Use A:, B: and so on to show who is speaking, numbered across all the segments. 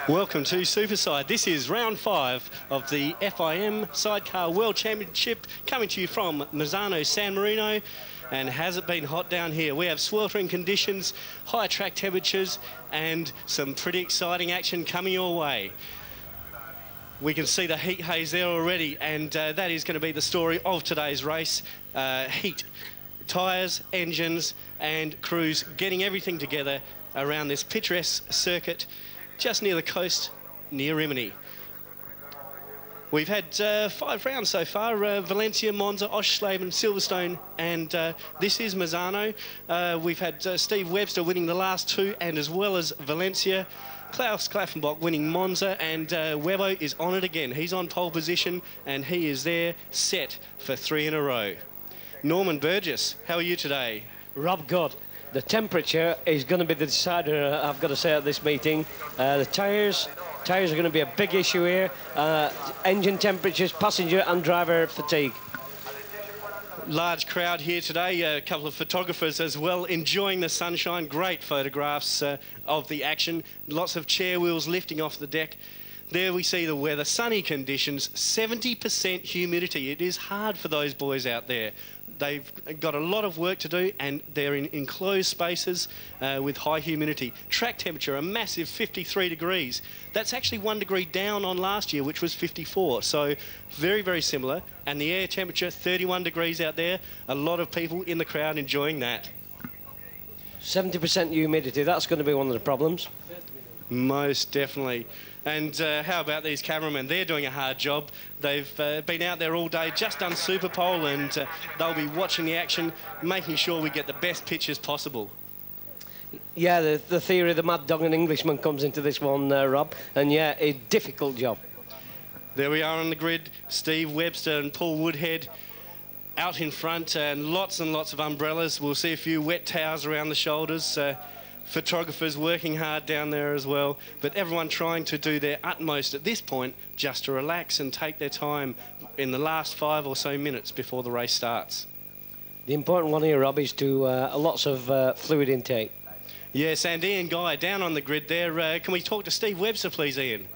A: Welcome to Superside. This is round 5 of the FIM Sidecar World Championship, coming to you from Misano, San Marino. And has it been hot down here? We have sweltering conditions, high track temperatures, and some pretty exciting action coming your way. We can see the heat haze there already, and that is going to be the story of today's race. Heat, tyres, engines, and crews getting everything together around this picturesque circuit just near the coast, near Rimini. We've had 5 rounds so far, Valencia, Monza, Oschersleben, Silverstone, and this is Misano. We've had Steve Webster winning the last 2, and as well as Valencia, Klaus Klaffenbach winning Monza, and Webbo is on it again. He's on pole position, and he is there set for 3 in a row. Norman Burgess, how are you today?
B: Rob, good. The temperature is going to be the decider, I've got to say, at this meeting. The tyres are going to be a big issue here. Engine temperatures, passenger and driver fatigue.
A: Large crowd here today, a couple of photographers as well, enjoying the sunshine. Great photographs of the action. Lots of chair wheels lifting off the deck. There we see the weather, sunny conditions, 70% humidity. It is hard for those boys out there. They've got a lot of work to do, and they're in enclosed spaces with high humidity. Track temperature, a massive 53 degrees. That's actually 1 degree down on last year, which was 54. So very, very similar. And the air temperature, 31 degrees out there. A lot of people in the crowd enjoying that.
B: 70% humidity, that's going to be one of the problems.
A: Most definitely. And how about these cameramen? They're doing a hard job. They've been out there all day, just done Super Pole, and they'll be watching the action, making sure we get the best pictures possible.
B: Yeah, the theory of the mad dog and Englishman comes into this one, Rob. And yeah, a difficult job.
A: There we are on the grid. Steve Webster and Paul Woodhead out in front, and lots of umbrellas. We'll see a few wet towels around the shoulders. Photographers working hard down there as well, but everyone trying to do their utmost at this point just to relax and take their time in the last 5 or so minutes before the race starts.
B: The important one here, Rob, is to lots of fluid intake.
A: Yes, and Ian Guy down on the grid there. Can we talk to Steve Webster, please, Ian?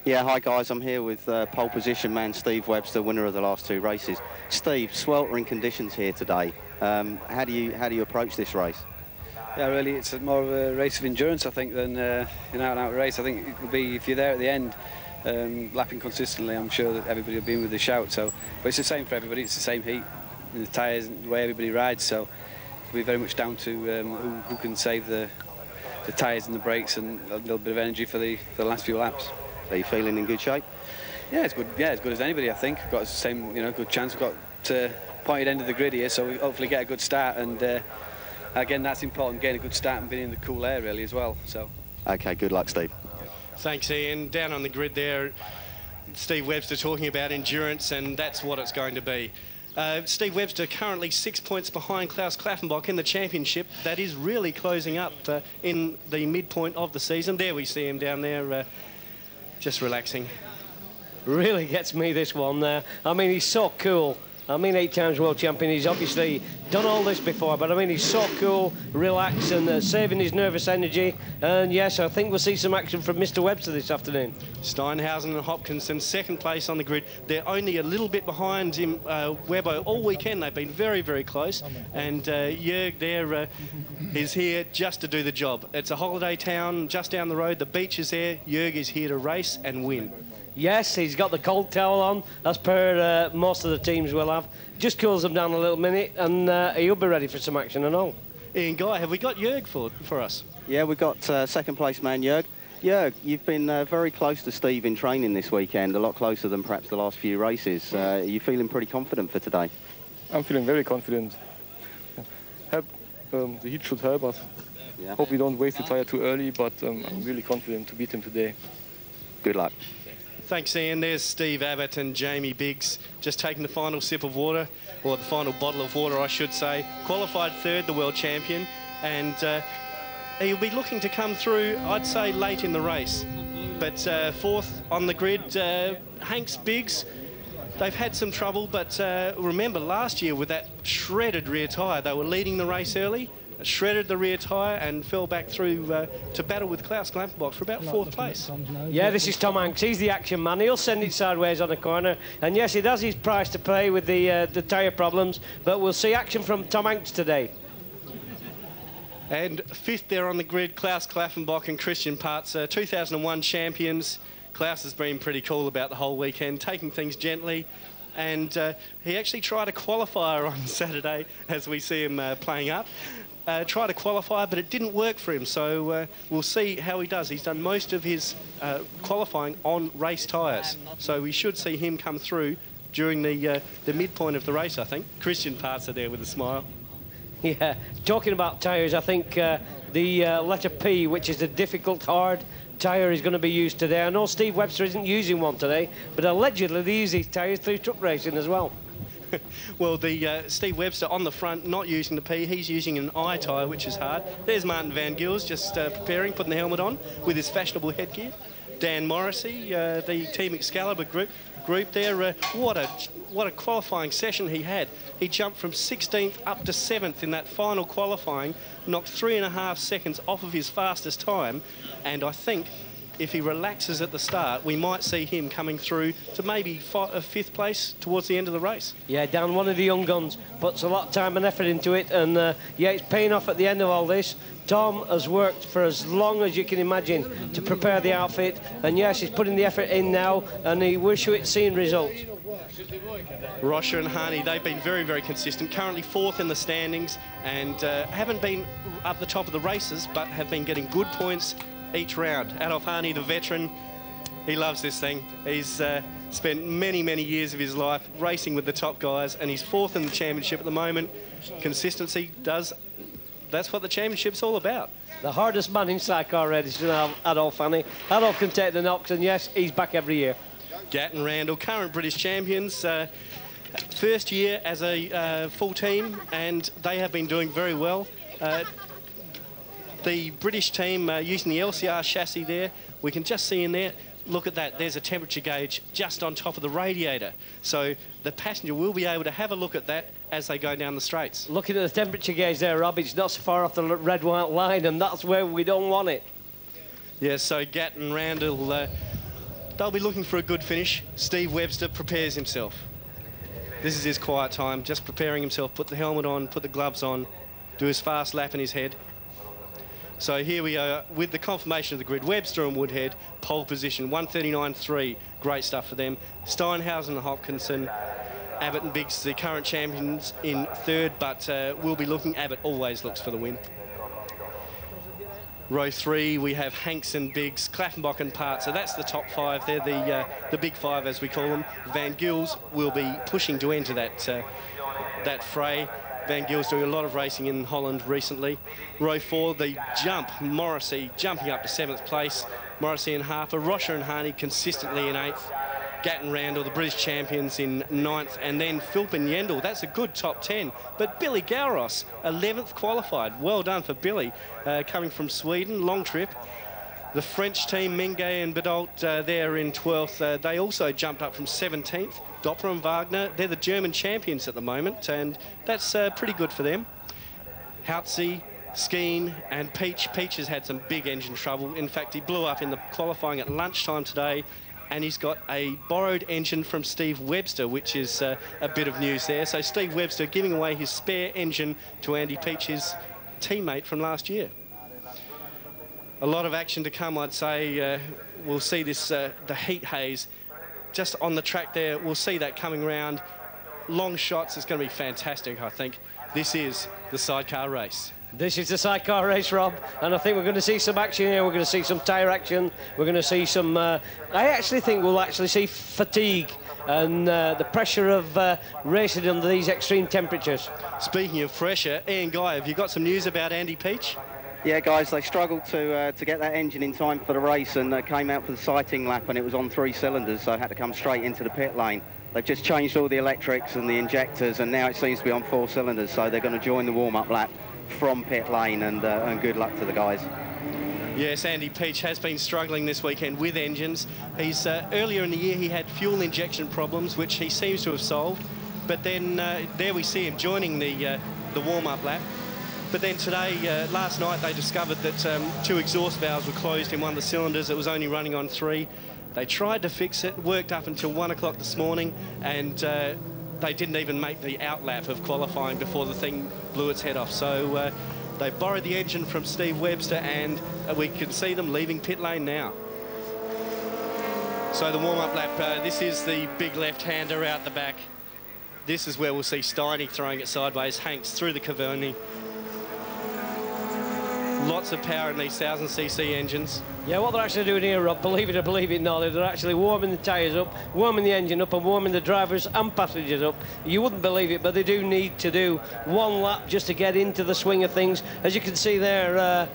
C: Yeah, hi guys, I'm here with pole position man Steve Webster, winner of the last 2 races. Steve, sweltering conditions here today. How do you approach this race?
D: Yeah, really, it's more of a race of endurance, I think, than an out-and-out race. I think it will be, if you're there at the end, lapping consistently, I'm sure that everybody will be in with a shout. So, but it's the same for everybody. It's the same heat in the tyres and the way everybody rides. So it'll be very much down to who can save the tyres and the brakes and a little bit of energy for the last few laps.
C: Are you feeling in good shape?
D: Yeah, it's good. Yeah, as good as anybody, I think. We've got the same, good chance. We've got pointed end of the grid here, so we hopefully get a good start. And again, that's important, getting a good start and being in the cool air, really, as well. So.
C: OK, good luck, Steve.
A: Thanks, Ian. Down on the grid there, Steve Webster talking about endurance, and that's what it's going to be. Steve Webster currently 6 points behind Klaus Klaffenbach in the championship. That is really closing up in the midpoint of the season. There we see him down there, just relaxing.
B: Really gets me, this one there. I mean, he's so cool. I mean, 8 times world champion. He's obviously done all this before, but I mean, he's so cool, relaxed, and saving his nervous energy. And yes, I think we'll see some action from Mr. Webster this afternoon.
A: Steinhausen and Hopkinson, second place on the grid. They're only a little bit behind him, Webbo. All weekend they've been very, very close. And Jörg there is here just to do the job. It's a holiday town just down the road. The beach is there. Jörg is here to race and win.
B: Yes, he's got the cold towel on, as per most of the teams will have. Just cools them down a little minute, and he'll be ready for some action and all.
A: Ian Guy, have we got Jörg for us?
C: Yeah, we've got second place man Jörg. Jörg, you've been very close to Steve in training this weekend, a lot closer than perhaps the last few races. Are you feeling pretty confident for today?
E: I'm feeling very confident. The heat should help us.
C: Yeah.
E: Hope we don't waste the tyre too early, but I'm really confident to beat him today.
C: Good luck.
A: Thanks, Ian. There's Steve Abbott and Jamie Biggs just taking the final sip of water, or the final bottle of water, I should say. Qualified third, the world champion, and he'll be looking to come through, I'd say, late in the race. But fourth on the grid, Hanks Biggs. They've had some trouble, but remember last year with that shredded rear tyre, they were leading the race early. shredded the rear tyre and fell back through to battle with Klaus Glampenbach for about 4th place.
B: Yeah, this is Tom Hanks. He's the action man. He'll send it sideways on the corner. And yes, it has his price to pay with the tyre problems, but we'll see action from Tom Hanks today.
A: And 5th there on the grid, Klaus Glampenbach and Christian Parts, 2001 champions. Klaus has been pretty cool about the whole weekend, taking things gently. And he actually tried a qualifier on Saturday, as we see him playing up. Tried a qualifier, but it didn't work for him. So we'll see how he does. He's done most of his qualifying on race tyres. So we should see him come through during the midpoint of the race, I think. Christian Parts are there with a smile.
B: Yeah, talking about tyres, I think the letter P, which is the difficult, hard tyre, is going to be used today. I know Steve Webster isn't using one today, but allegedly they use these tyres through truck racing as well.
A: Well, the Steve Webster on the front, not using the P, he's using an I tyre, which is hard. There's Martin Van Gils just preparing, putting the helmet on with his fashionable headgear. Dan Morrissey, the Team Excalibur group there. What a qualifying session he had. He jumped from 16th up to 7th in that final qualifying, knocked 3.5 seconds off of his fastest time, and I think if he relaxes at the start, we might see him coming through to maybe 5th place towards the end of the race.
B: Yeah, Dan, one of the young guns, puts a lot of time and effort into it, and yeah, it's paying off at the end of all this. Tom has worked for as long as you can imagine to prepare the outfit, and yes, he's putting the effort in now, and we're sure it's seeing results.
A: Rocha and Harney, they've been very, very consistent. Currently 4th in the standings, and haven't been up the top of the races, but have been getting good points each round. Adolf Harney, the veteran, he loves this thing. He's spent many, many years of his life racing with the top guys, and he's 4th in the championship at the moment. Consistency that's what the championship's all about.
B: The hardest man in sidecar race is Adolf Harney. Adolf can take the knocks, and yes, he's back every year.
A: Gatton Randall, current British champions, first year as a full team, and they have been doing very well. The British team using the LCR chassis there, we can just see in there, look at that, there's a temperature gauge just on top of the radiator. So the passenger will be able to have a look at that as they go down the straights. Looking
B: at the temperature gauge there, Rob, it's not so far off the red-white line, and that's where we don't want it.
A: Yeah, so Gatton Randall, they'll be looking for a good finish. Steve Webster prepares himself. This is his quiet time, just preparing himself, put the helmet on, put the gloves on, do his fast lap in his head. So here we are with the confirmation of the grid. Webster and Woodhead, pole position, 139.3. Great stuff for them. Steinhausen and Hopkinson, Abbott and Biggs, the current champions, in 3rd, but we'll be looking. Abbott always looks for the win. Row 3, we have Hanks and Biggs, Klaffenbach and Part. So that's the top 5. They're the big 5, as we call them. Van Gils will be pushing to enter that fray. Van Gils doing a lot of racing in Holland recently. Row 4, the jump, Morrissey jumping up to 7th place. Morrissey and Harper, Rocha and Harney consistently in 8th. Gatton Randall, the British champions, in 9th. And then Philp and Yendel, that's a good top 10. But Billy Gauros, 11th qualified. Well done for Billy, coming from Sweden, long trip. The French team, Mengay and Bedolt, they're in 12th. They also jumped up from 17th. Doppler and Wagner, they're the German champions at the moment, and that's pretty good for them. Hautze, Skeen and Peach. Peach has had some big engine trouble. In fact, he blew up in the qualifying at lunchtime today, and he's got a borrowed engine from Steve Webster, which is a bit of news there. So Steve Webster giving away his spare engine to Andy Peach, his teammate from last year. A lot of action to come, I'd say. We'll see this, the heat haze just on the track there. We'll see that coming round. Long shots. It's going to be fantastic, I think. This is the sidecar race.
B: This is the sidecar race, Rob, and I think we're going to see some action here. We're going to see some tyre action. We're going to see some... I actually think we'll actually see fatigue and the pressure of racing under these extreme temperatures.
A: Speaking of pressure, Ian Guy, have you got some news about Andy Peach?
C: Yeah, guys, they struggled to get that engine in time for the race and came out for the sighting lap, and it was on 3 cylinders, so I had to come straight into the pit lane. They've just changed all the electrics and the injectors, and now it seems to be on 4 cylinders, so they're going to join the warm-up lap from pit lane, and good luck to the guys.
A: Yes, Andy Peach has been struggling this weekend with engines. He's earlier in the year he had fuel injection problems, which he seems to have solved, but then there we see him joining the warm-up lap. But then today, last night, they discovered that 2 exhaust valves were closed in one of the cylinders. It was only running on 3. They tried to fix it, worked up until 1 o'clock this morning, and they didn't even make the outlap of qualifying before the thing blew its head off. So they borrowed the engine from Steve Webster, and we can see them leaving pit lane now. So the warm-up lap, this is the big left-hander out the back. This is where we'll see Steiny throwing it sideways, Hanks through the Cavoni. Lots of power in these 1000cc engines.
B: Yeah, what they're actually doing here, Rob, believe it or believe it not, they're actually warming the tyres up, warming the engine up and warming the drivers and passengers up. You wouldn't believe it, but they do need to do 1 lap just to get into the swing of things. As you can see there,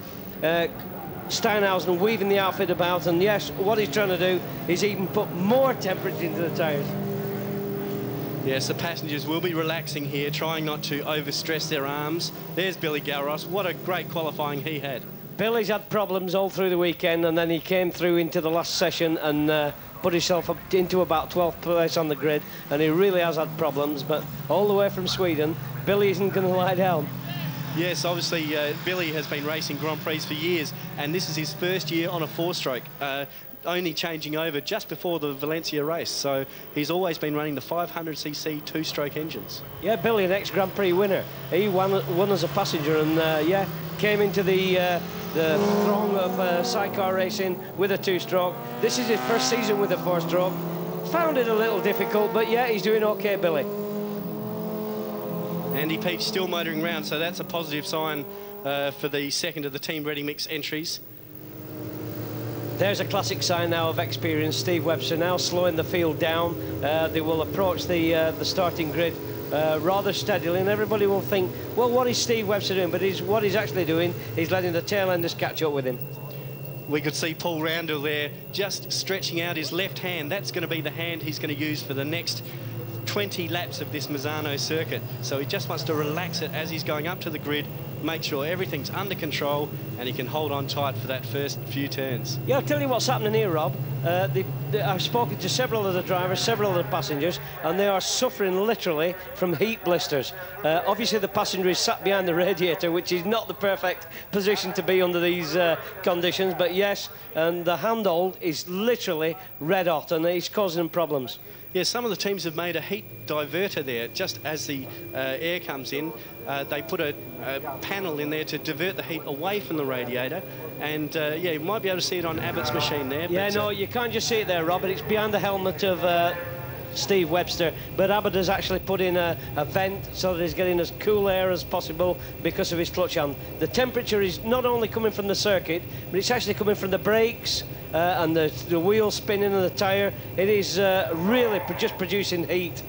B: Steinhausen weaving the outfit about, and yes, what he's trying to do is even put more temperature into the tyres.
A: Yes, the passengers will be relaxing here, trying not to overstress their arms. There's Billy Galros. What a great qualifying he had.
B: Billy's had problems all through the weekend, and then he came through into the last session and put himself up into about 12th place on the grid, and he really has had problems, but all the way from Sweden, Billy isn't going to lie down.
A: Yes, obviously Billy has been racing Grand Prix for years, and this is his first year on a 4-stroke. Only changing over just before the Valencia race, so he's always been running the 500cc 2-stroke engines.
B: Yeah, Billy, an ex-Grand Prix winner. He won as a passenger, and yeah, came into the throng of sidecar racing with a 2-stroke. This is his first season with a 4-stroke. Found it a little difficult, but yeah, he's doing okay, Billy.
A: Andy Peach still motoring around, so that's a positive sign for the second of the Team Ready Mix entries.
B: There's a classic sign now of experience. Steve Webster now slowing the field down. They will approach the starting grid rather steadily, and everybody will think, well, what is Steve Webster doing? But what he's actually doing is letting the tail enders catch up with him.
A: We could see Paul Roundel there just stretching out his left hand. That's going to be the hand he's going to use for the next 20 laps of this Misano circuit. So he just wants to relax it as he's going up to the grid, make sure everything's under control, and he can hold on tight for that first few turns.
B: Yeah, I'll tell you what's happening here, Rob. I've spoken to several of the drivers, several of the passengers, and they are suffering literally from heat blisters. Obviously, the passenger is sat behind the radiator, which is not the perfect position to be under these conditions, but yes, and the handhold is literally red hot, and it's causing them problems.
A: Yeah, some of the teams have made a heat diverter there. Just as the air comes in, they put a panel in there to divert the heat away from the radiator. And yeah, you might be able to see it on Abbott's machine there.
B: Yeah,
A: but,
B: no, you can't just see it there, Robert. It's behind the helmet of Steve Webster. But Abbott has actually put in a vent so that he's getting as cool air as possible because of his clutch hand. The temperature is not only coming from the circuit, but it's actually coming from the brakes, and the wheel spinning and the tyre. It is really just producing heat.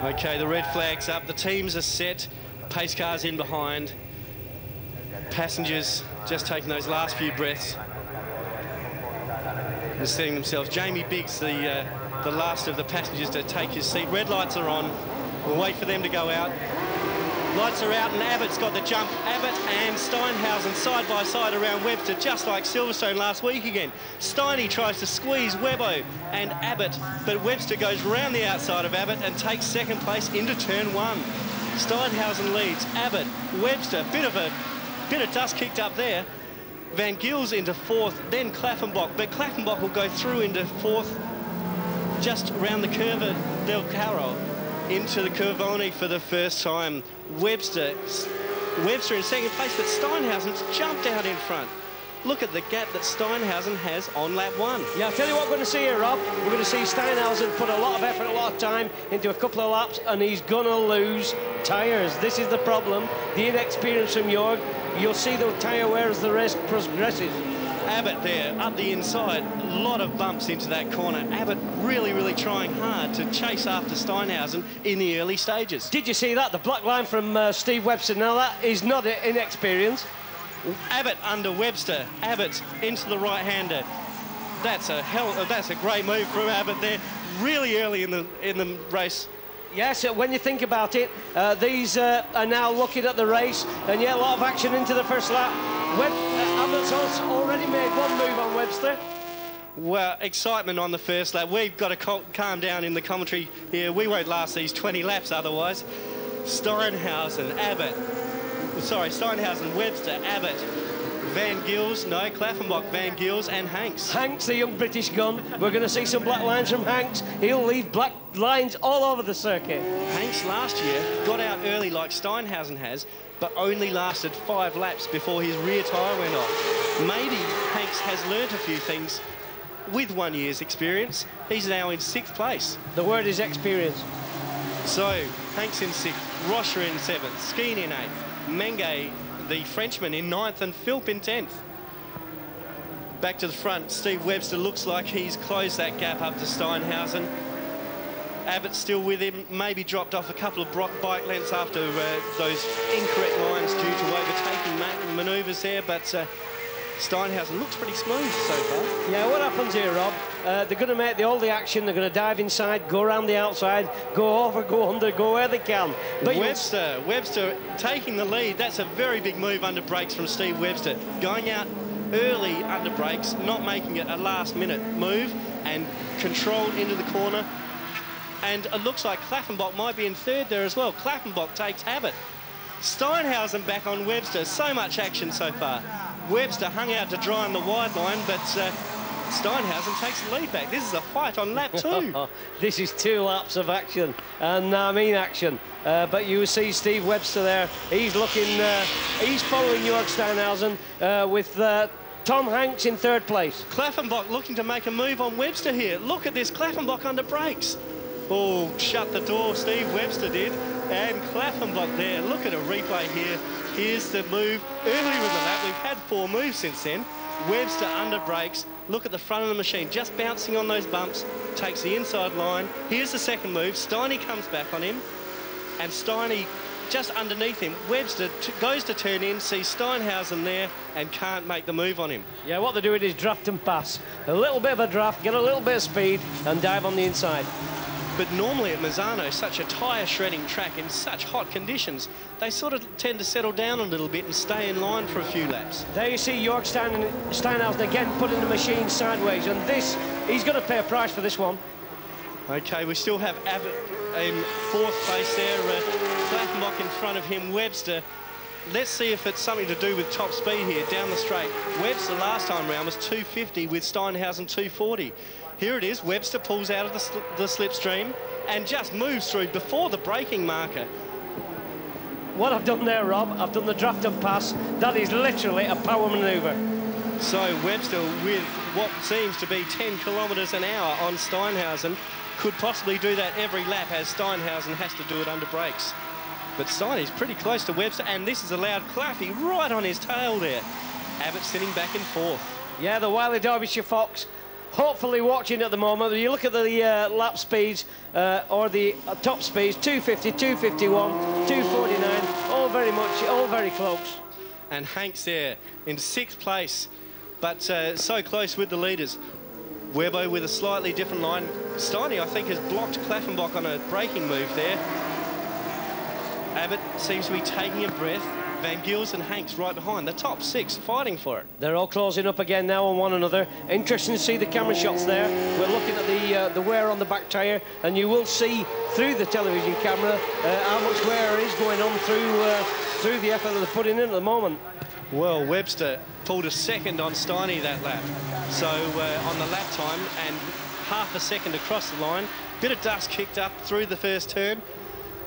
A: Okay, the red flag's up. The teams are set. Pace cars in behind. Passengers just taking those last few breaths and setting themselves. Jamie Biggs, the last of the passengers to take his seat. Red lights are on. We'll wait for them to go out. Lights are out, and Abbott's got the jump. Abbott and Steinhausen side by side around Webster, just like Silverstone last week again. Steiny tries to squeeze Webbo and Abbott, but Webster goes round the outside of Abbott and takes second place into turn 1. Steinhausen leads. Abbott, Webster, bit of dust kicked up there. Van Gils into 4th, then Klaffenbach, but Klaffenbach will go through into 4th, just around the curve of Del Caro, into the Curvoni for the first time. Webster in second place, but Steinhausen's jumped out in front. Look at the gap that Steinhausen has on lap 1.
B: Yeah, I'll tell you what we're going to see here, Rob. We're going to see Steinhausen put a lot of effort, a lot of time into a couple of laps, and he's going to lose tyres. This is the problem. The inexperience from Jorg. You'll see the tyre wear as the race progresses.
A: Abbott there, up the inside, a lot of bumps into that corner. Abbott really trying hard to chase after Steinhausen in the early stages.
B: Did you see that? The black line from Steve Webster. Now, that is not inexperience.
A: Abbott under Webster. Abbott into the right-hander. That's a great move from Abbott there, really early in the race.
B: Yes, when you think about it, these are now looking at the race, and yeah, a lot of action into the first lap. Abbott's already made one move on Webster.
A: Well, excitement on the first lap. We've got to calm down in the commentary here. We won't last these 20 laps otherwise. Steinhausen, Abbott, sorry, Steinhausen, Webster, Abbott, Van Gils, no, Klaffenbach, Van Gils, and Hanks.
B: Hanks, the young British gun. We're going to see some black lines from Hanks. He'll leave black lines all over the circuit.
A: Hanks last year got out early like Steinhausen has, but only lasted 5 laps before his rear tyre went off. Maybe Hanks has learnt a few things with 1 year's experience. He's now in 6th place.
B: The word is experience.
A: So, Hanks in 6th, Rocher in 7th, Skeen in 8th, Menge, the Frenchman, in 9th, and Philp in 10th. Back to the front, Steve Webster looks like he's closed that gap up to Steinhausen. Abbott still with him, maybe dropped off a couple of bike lengths after those incorrect lines due to overtaking manoeuvres there, but Steinhausen looks pretty smooth so far.
B: Yeah, what happens here, Rob? They're going to make all the action. They're going to dive inside, go around the outside, go over, go under, go where they can. But
A: Webster taking the lead. That's a very big move under brakes from Steve Webster. Going out early under brakes, not making it a last-minute move, and controlled into the corner. And it looks like Klaffenbach might be in 3rd there as well. Klaffenbach takes Abbott. Steinhausen back on Webster. So much action so far. Webster hung out to dry on the wide line, but Steinhausen takes the lead back. This is a fight on lap 2.
B: This is 2 laps of action, and I mean action. But you see Steve Webster there. He's looking, he's following Jörg Steinhausen with Tom Hanks in 3rd place.
A: Klaffenbach looking to make a move on Webster here. Look at this, Klaffenbach under brakes. Oh, shut the door, Steve Webster did. And Klaffenbach there. Look at a replay here. Here's the move earlier in the lap. We've had 4 moves since then. Webster under brakes. Look at the front of the machine, just bouncing on those bumps. Takes the inside line. Here's the second move. Steiny comes back on him. And Steiny just underneath him. Webster goes to turn in, sees Steinhausen there, and can't make the move on him.
B: Yeah, what they're doing is draft and pass. A little bit of a draft, get a little bit of speed, and dive on the inside.
A: But normally at Misano, such a tyre shredding track in such hot conditions, they sort of tend to settle down a little bit and stay in line for a few laps.
B: There you see Jörg Steinhausen again putting the machine sideways, and this, he's going to pay a price for this one.
A: Okay, we still have Abbott in 4th place there, Klaffenbach in front of him, Webster. Let's see if it's something to do with top speed here, down the straight. Webster last time round was 250 with Steinhausen 240. Here it is, Webster pulls out of the slipstream and just moves through before the braking marker.
B: What I've done there, Rob, I've done the draft and pass. That is literally a power manoeuvre.
A: So Webster, with what seems to be 10 kilometres an hour on Steinhausen, could possibly do that every lap as Steinhausen has to do it under brakes. But Steiny's pretty close to Webster, and this has allowed Claffey right on his tail there. Abbott sitting back in 4th.
B: Yeah, the wily Derbyshire Fox hopefully watching at the moment. You look at the lap speeds or the top speeds, 250, 251, 249, all very close.
A: And Hanks there in 6th place, but so close with the leaders. Webbo with a slightly different line. Steiny, I think, has blocked Klaffenbach on a braking move there. Abbott seems to be taking a breath. Van Gils and Hanks right behind, the top 6 fighting for it.
B: They're all closing up again now on one another. Interesting to see the camera shots there. We're looking at the wear on the back tyre, and you will see through the television camera how much wear is going on through the effort that they're putting in at the moment.
A: Well, Webster pulled a second on Steiny that lap. So on the lap time and half a second across the line, bit of dust kicked up through the first turn.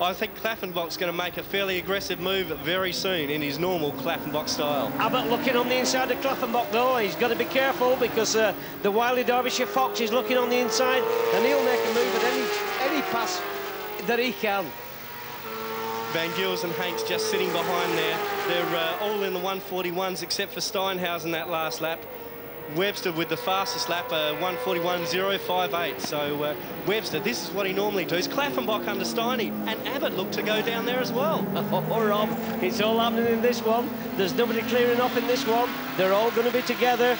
A: I think Klaffenbach's going to make a fairly aggressive move very soon in his normal Klaffenbach style.
B: Abbott looking on the inside of Klaffenbach though. He's got to be careful because the wily Derbyshire Fox is looking on the inside, and he'll make a move at any pass that he can.
A: Van Gils and Hanks just sitting behind there. They're all in the 141s except for Steinhausen that last lap. Webster with the fastest lap, 141.058. So Webster, this is what he normally does. Klaffenbach under Steiny, and Abbott looked to go down there as well.
B: Oh, Rob, it's all happening in this one. There's nobody clearing off in this one. They're all going to be together.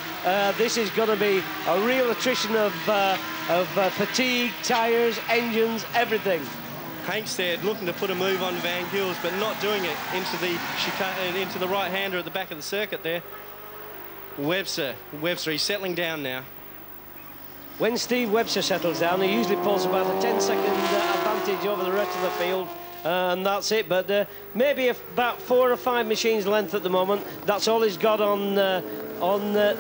B: This is going to be a real attrition of fatigue, tyres, engines, everything.
A: Hanks there looking to put a move on Van Gils, but not doing it into the right-hander at the back of the circuit there. Webster, he's settling down now.
B: When Steve Webster settles down, he usually pulls about a 10-second advantage over the rest of the field. and that's it. But maybe about 4 or 5 machines length at the moment. That's all he's got on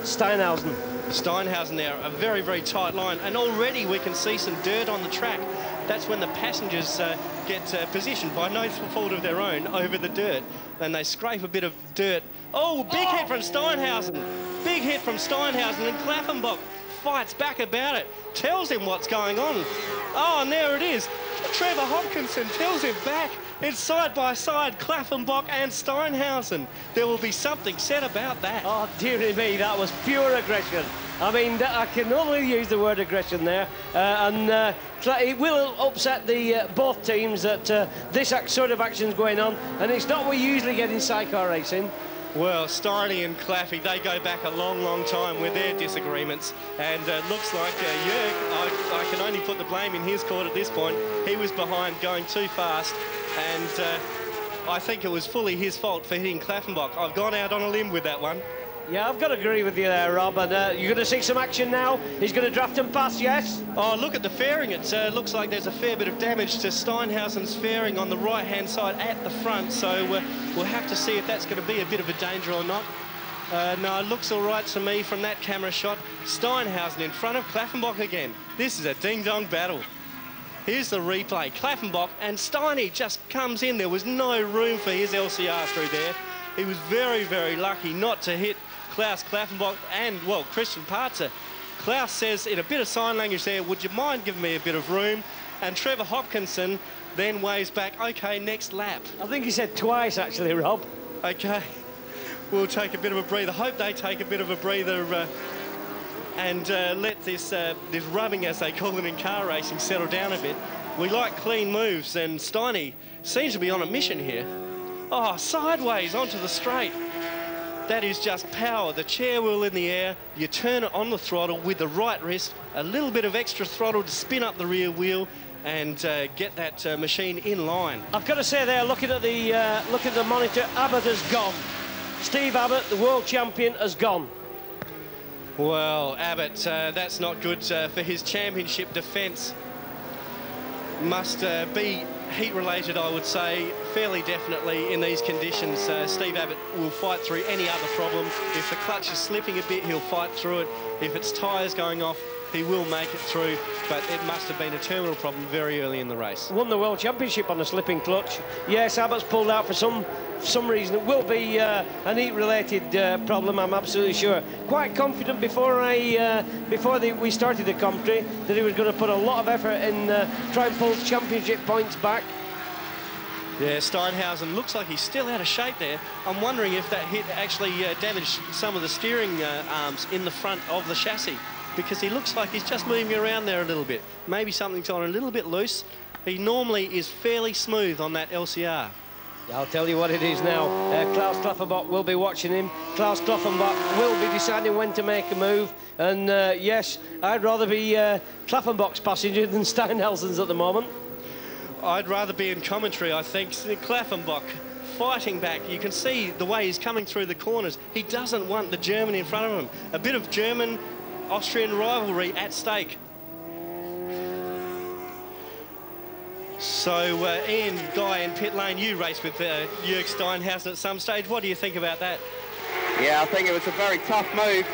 B: Steinhausen.
A: Steinhausen there, a very, very tight line, and already we can see some dirt on the track. That's when the passengers get positioned by no fault of their own over the dirt, and they scrape a bit of dirt. Oh, big hit from Steinhausen. Big hit from Steinhausen, and Klaffenbach fights back about it, tells him what's going on. Oh, and there it is. Trevor Hopkinson tells him back. It's side by side, Klaffenbach and Steinhausen. There will be something said about that.
B: Oh, dearie me, that was pure aggression. I mean, I can only use the word aggression there. And it will upset the both teams that this sort of action's going on. And it's not what we usually get in sidecar racing.
A: Well, Steiny and Claffey, they go back a long, long time with their disagreements. And looks like Jörg, I can only put the blame in his court at this point. He was behind going too fast. And I think it was fully his fault for hitting Klaffenbach. I've gone out on a limb with that one.
B: Yeah, I've got to agree with you there, Rob. And you're going to see some action now. He's going to draft him past, yes?
A: Oh, look at the fairing. It looks like there's a fair bit of damage to Steinhausen's fairing on the right-hand side at the front. So we'll have to see if that's going to be a bit of a danger or not. No, it looks all right to me from that camera shot. Steinhausen in front of Klaffenbach again. This is a ding-dong battle. Here's the replay. Klaffenbach and Steiny just comes in. There was no room for his LCR through there. He was very, very lucky not to hit Klaus Klaffenbach and, well, Christian Partzer. Klaus says in a bit of sign language there, would you mind giving me a bit of room? And Trevor Hopkinson then waves back, OK, next lap.
B: I think he said twice, actually, Rob.
A: OK, we'll take a bit of a breather. Hope they take a bit of a breather and let this rubbing, as they call it in car racing, settle down a bit. We like clean moves, and Steiny seems to be on a mission here. Oh, sideways onto the straight. That is just power. The chair wheel in the air, you turn it on the throttle with the right wrist, a little bit of extra throttle to spin up the rear wheel and get that machine in line.
B: I've got to say there, looking at the monitor, Abbott has gone. Steve Abbott, the world champion, has gone.
A: Well, Abbott, that's not good for his championship defence. Must be heat-related, I would say, fairly definitely in these conditions. Steve Abbott will fight through any other problem. If the clutch is slipping a bit, he'll fight through it. If it's tyres going off, he will make it through, but it must have been a terminal problem very early in the race.
B: Won the World Championship on a slipping clutch. Yes, Abbott's pulled out for some reason. It will be an heat-related problem, I'm absolutely sure. Quite confident before we started the commentary that he was going to put a lot of effort in try and pull championship points back.
A: Yeah, Steinhausen looks like he's still out of shape there. I'm wondering if that hit actually damaged some of the steering arms in the front of the chassis, because he looks like he's just moving around there a little bit. Maybe something's on a little bit loose. He normally is fairly smooth on that LCR.
B: I'll tell you what it is now. Klaus Klaffenbach will be watching him. Klaus Klaffenbach will be deciding when to make a move. And yes, I'd rather be Klaffenbach's passenger than Steinhausen's at the moment.
A: I'd rather be in commentary, I think. Klaffenbach fighting back. You can see the way he's coming through the corners. He doesn't want the German in front of him. A bit of German-Austrian rivalry at stake. So, Ian, Guy in pit lane, you raced with Jörg Steinhausen at some stage. What do you think about that?
C: Yeah, I think it was a very tough move.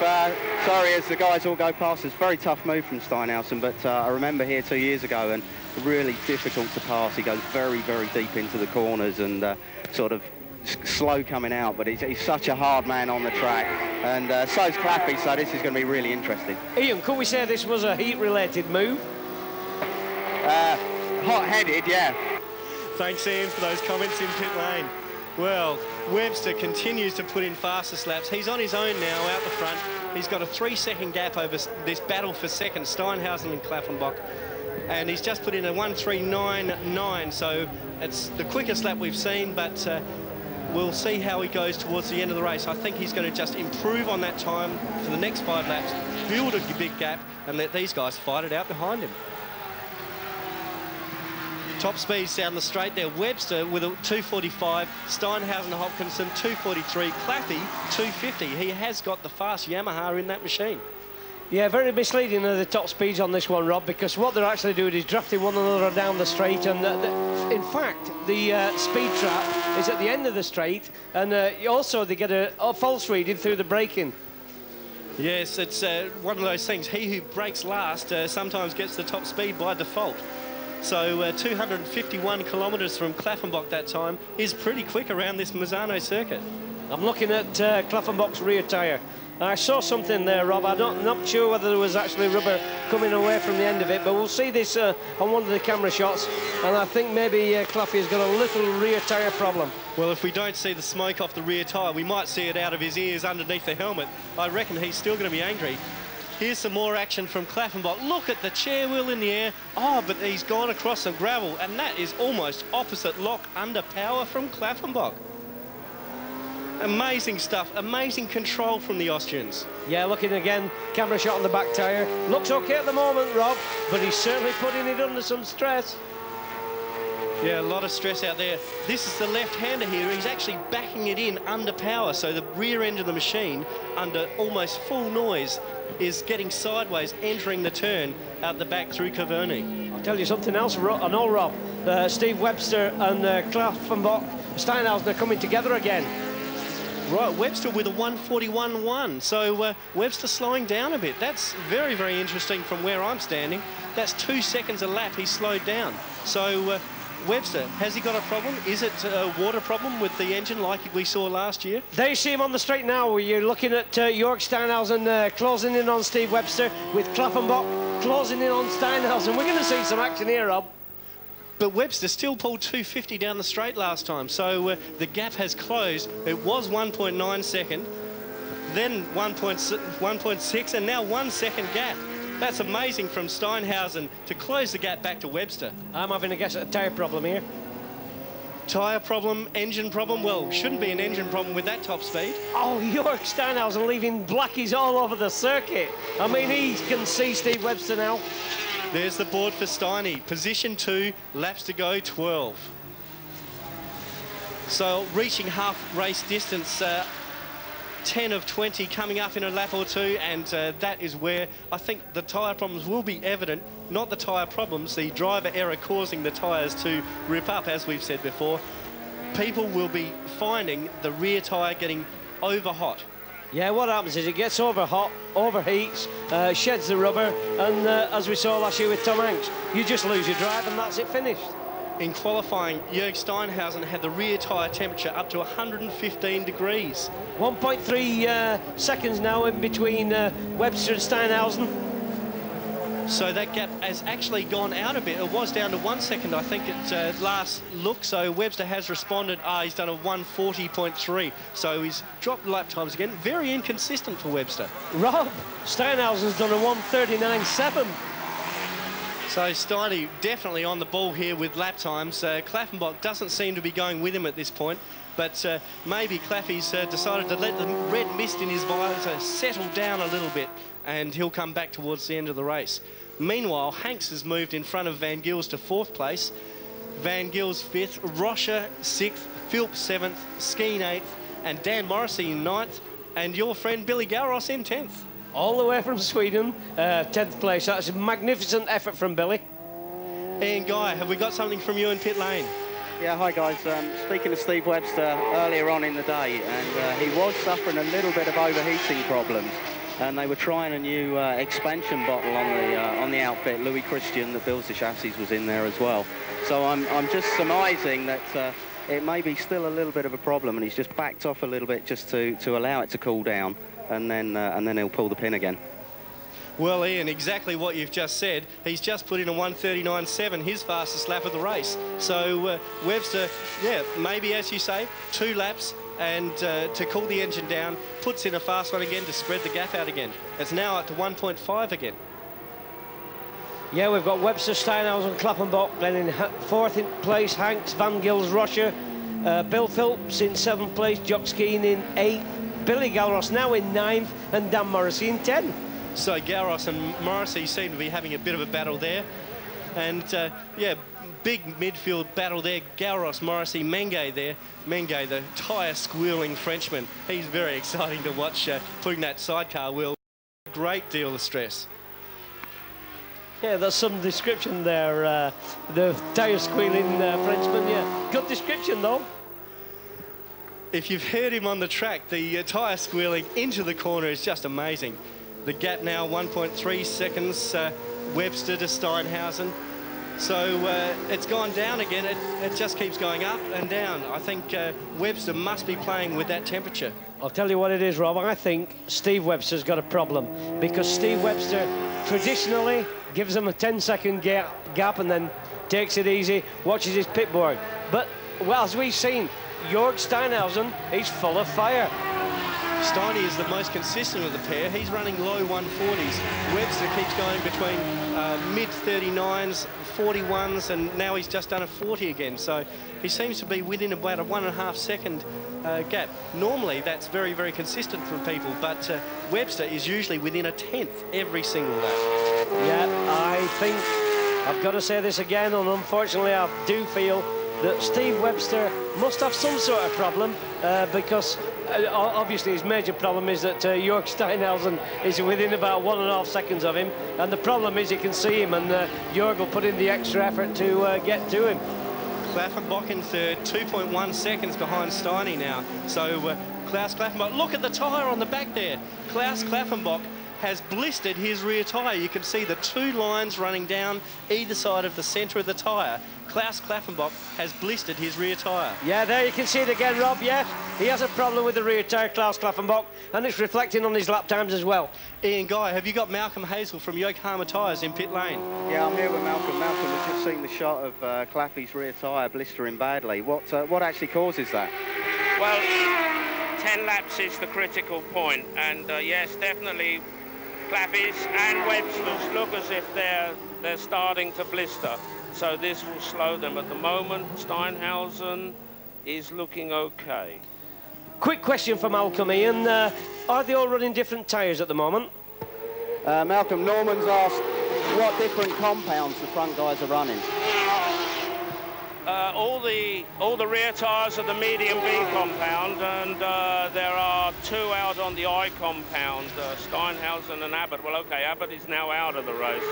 C: Sorry, as the guys all go past, it's a very tough move from Steinhausen, but I remember here 2 years ago, and really difficult to pass. He goes very, very deep into the corners and sort of slow coming out, but he's such a hard man on the track, and so's Claffey, so this is going to be really interesting.
B: Ian, could we say this was a heat-related move?
C: Hot-headed, yeah.
A: Thanks, Ian, for those comments in pit lane. Well, Webster continues to put in fastest laps. He's on his own now out the front. He's got a 3-second gap over this battle for second, Steinhausen and Klaffenbach. And he's just put in a 1:3.99, so it's the quickest lap we've seen, but we'll see how he goes towards the end of the race. I think he's going to just improve on that time for the next 5 laps, build a big gap, and let these guys fight it out behind him. Top speeds down the straight there. Webster with a 2:45, Steinhausen Hopkinson 2:43, Claffey 2:50. He has got the fast Yamaha in that machine.
B: Yeah, very misleading are the top speeds on this one, Rob, because what they're actually doing is drafting one another down the straight, and in fact, the speed trap is at the end of the straight, and also they get a false reading through the braking.
A: Yes, it's one of those things. He who brakes last sometimes gets the top speed by default. So 251 kilometres from Klaffenbach that time is pretty quick around this Misano circuit. I'm
B: looking at Klaffenbach's rear tyre. I saw something there, Rob. I'm not sure whether there was actually rubber coming away from the end of it, but we'll see this on one of the camera shots, and I think maybe Claffey has got a little rear tyre problem.
A: Well, if we don't see the smoke off the rear tyre, we might see it out of his ears underneath the helmet. I reckon he's still going to be angry. Here's some more action from Klaffenbach. Look at the chair wheel in the air. Oh, but he's gone across some gravel, and that is almost opposite lock under power from Klaffenbach. Amazing stuff, amazing control from the Austrians.
B: Yeah, looking again, camera shot on the back tyre. Looks okay at the moment, Rob, but he's certainly putting it under some stress.
A: Yeah, a lot of stress out there. This is the left-hander here. He's actually backing it in under power, so the rear end of the machine, under almost full noise, is getting sideways, entering the turn out the back through Caverny.
B: I'll tell you something else, I know, Rob. Steve Webster and Klaffenbach, Steinhausen are coming together again.
A: Right, Webster with a 1:41.1, so Webster slowing down a bit. That's very, very interesting from where I'm standing. That's 2 seconds a lap he's slowed down. So Webster, has he got a problem? Is it a water problem with the engine like we saw last year?
B: There you see him on the straight now, where you're looking at Jörg Steinhausen closing in on Steve Webster, with Klaffenbach closing in on Steinhausen. We're going to see some action here, Rob.
A: But Webster still pulled 250 down the straight last time, so the gap has closed. It was 1.9 second, then 1.6, and now 1 second gap. That's amazing from Steinhausen to close the gap back to Webster.
B: I'm having a guess at a tyre problem here.
A: Tyre problem, engine problem? Well, shouldn't be an engine problem with that top speed.
B: Oh, Jörg Steinhausen leaving blackies all over the circuit. I mean, he can see Steve Webster now.
A: There's the board for Steiny. Position 2, laps to go, 12. So reaching half race distance, 10 of 20 coming up in a lap or two, and that is where I think the tyre problems will be evident. Not the tyre problems, the driver error causing the tyres to rip up, as we've said before. People will be finding the rear tyre getting over hot.
B: Yeah, what happens is it gets over hot, overheats, sheds the rubber, and as we saw last year with Tom Hanks, you just lose your drive and that's it, finished.
A: In qualifying, Jörg Steinhausen had the rear tyre temperature up to 115 degrees.
B: 1.3 seconds now in between Webster and Steinhausen.
A: So that gap has actually gone out a bit. It was down to 1 second, I think, at last look. So Webster has responded. He's done a 1:40.3. So he's dropped lap times again. Very inconsistent for Webster.
B: Rob, Steinhausen's done a 1:39.7.
A: So Steiny definitely on the ball here with lap times. Klaffenbach doesn't seem to be going with him at this point. But maybe Claffey's decided to let the red mist in his visor settle down a little bit, and he'll come back towards the end of the race. Meanwhile, Hanks has moved in front of Van Gils to 4th place. Van Gils 5th, Rocher 6th, Philp 7th, Skeen 8th, and Dan Morrissey in 9th, and your friend Billy Galros in 10th.
B: All the way from Sweden, 10th place. That's a magnificent effort from Billy.
A: Ian Guy, have we got something from you in pit lane?
C: Yeah, hi guys. Speaking to Steve Webster earlier on in the day, and he was suffering a little bit of overheating problems, and they were trying a new expansion bottle on the outfit. Louis Christian, that builds the chassis, was in there as well. So I'm just surmising that it may be still a little bit of a problem, and he's just backed off a little bit just to allow it to cool down, and then he'll pull the pin again.
A: Well, Ian, exactly what you've just said. He's just put in a 1:39.7, his fastest lap of the race. So Webster, yeah, maybe, as you say, 2 laps, and to cool the engine down, puts in a fast one again to spread the gap out again. It's now up to 1.5 again.
B: Yeah, we've got Webster, Steinhausen, Klaffenbach, then in 4th place, Hanks, Van Gils, Rocher, Bill Phillips in 7th place, Jock Skeen in 8th, Billy Galros now in 9th, and Dan Morrissey in 10th.
A: So Galros and Morrissey seem to be having a bit of a battle there. And, yeah, big midfield battle there. Galros, Morrissey, Menge there. Menge, the tyre-squealing Frenchman. He's very exciting to watch, putting that sidecar wheel great deal of stress.
B: Yeah, there's some description there. The tyre squealing Frenchman, yeah. Good description, though.
A: If you've heard him on the track, the tyre squealing into the corner is just amazing. The gap now 1.3 seconds, Webster to Steinhausen. So it's gone down again. It just keeps going up and down. I think Webster must be playing with that temperature.
B: I'll tell you what it is, Rob. I think Steve Webster's got a problem because Steve Webster traditionally gives him a 10-second gap and then takes it easy, watches his pit board. But, well, as we've seen, Jörg Steinhausen, he's full of fire.
A: Steiny is the most consistent of the pair. He's running low 140s. Webster keeps going between mid-39s, 41s, and now he's just done a 40 again. So he seems to be within about a 1.5 second gap. Normally, that's very, very consistent for people, but Webster is usually within a 10th every single lap.
B: Yeah, I think I've got to say this again, and unfortunately I do feel that Steve Webster must have some sort of problem because obviously his major problem is that Jörg Steinhausen is within about 1.5 seconds of him, and the problem is you can see him, and Jörg will put in the extra effort to get to him.
A: Klaffenbach in third, 2.1 seconds behind Steiny now. So Klaus Klaffenbach, look at the tyre on the back there. Klaus Klaffenbach has blistered his rear tyre. You can see the two lines running down either side of the centre of the tyre. Klaus Klaffenbach has blistered his rear tyre.
B: Yeah, there you can see it again, Rob. Yes, he has a problem with the rear tyre, Klaus Klaffenbach, and it's reflecting on his lap times as well.
A: Ian Guy, have you got Malcolm Hazel from Yokohama Tyres in pit lane?
C: Yeah, I'm here with Malcolm. Malcolm has just seen the shot of Claffey's rear tyre blistering badly. What actually causes that?
F: Well, 10 laps is the critical point, and yes, definitely Claffey's and Webster's look as if they're starting to blister. So this will slow them. At the moment, Steinhausen is looking okay.
B: Quick question for Malcolm, Ian. Are they all running different tyres at the moment?
C: Malcolm, Norman's asked what different compounds the front guys are running.
F: All the rear tyres are the medium B compound, and there are two out on the I compound, Steinhausen and Abbott. Well, okay, Abbott is now out of the race.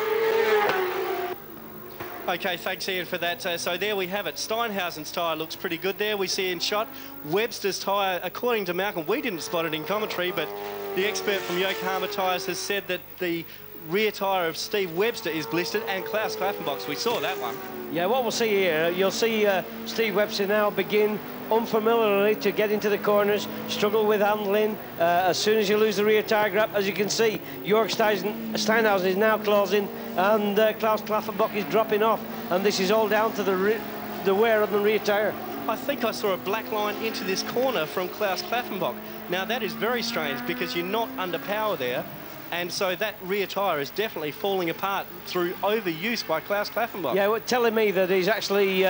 A: Okay, thanks Ian for that. So there we have it. Steinhausen's tyre looks pretty good there. We see in shot Webster's tyre, according to Malcolm, we didn't spot it in commentary, but the expert from Yokohama Tyres has said that the rear tyre of Steve Webster is blistered, and Klaus Klaffenbach, we saw that one.
B: Yeah, what we'll see here, you'll see Steve Webster now begin unfamiliarly to get into the corners, struggle with handling. As soon as you lose the rear tyre grip, as you can see, Jörg Steinhausen is now closing, and Klaus Klaffenbach is dropping off, and this is all down to the wear on the rear tyre.
A: I think I saw a black line into this corner from Klaus Klaffenbach. Now that is very strange because you're not under power there, and so that rear tyre is definitely falling apart through overuse by Klaus Klaffenbach.
B: Yeah, well, telling me that he's actually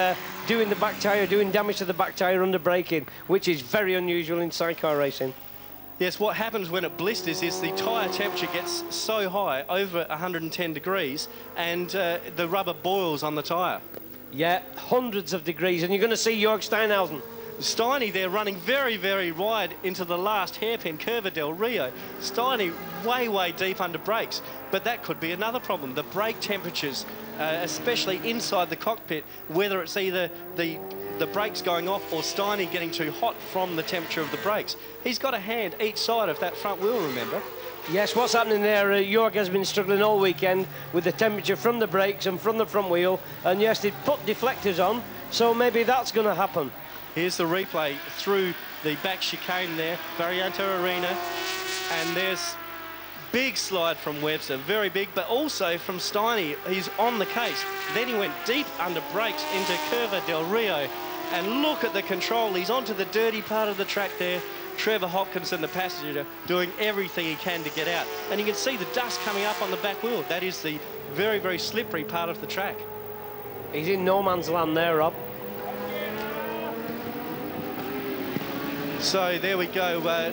B: doing the back tyre, doing damage to the back tyre under braking, which is very unusual in sidecar racing.
A: Yes, what happens when it blisters is the tyre temperature gets so high, over 110 degrees, and the rubber boils on the tyre.
B: Yeah, hundreds of degrees, and you're going to see Jörg Steinhausen.
A: Steiny there running very, very wide into the last hairpin curve of Del Rio. Steiny way, way deep under brakes, but that could be another problem. The brake temperatures, especially inside the cockpit, whether it's either the brakes going off or Steiny getting too hot from the temperature of the brakes. He's got a hand each side of that front wheel, remember?
B: Yes, what's happening there, Jörg has been struggling all weekend with the temperature from the brakes and from the front wheel, and yes, they put deflectors on, so maybe that's going to happen.
A: Here's the replay through the back chicane there, Varianto Arena, and there's big slide from Webster, very big, but also from Steiny. He's on the case. Then he went deep under brakes into Curva del Rio, and look at the control. He's onto the dirty part of the track there. Trevor Hopkinson, the passenger, doing everything he can to get out. And you can see the dust coming up on the back wheel. That is the very, very slippery part of the track.
B: He's in no man's land there, Rob.
A: So there we go.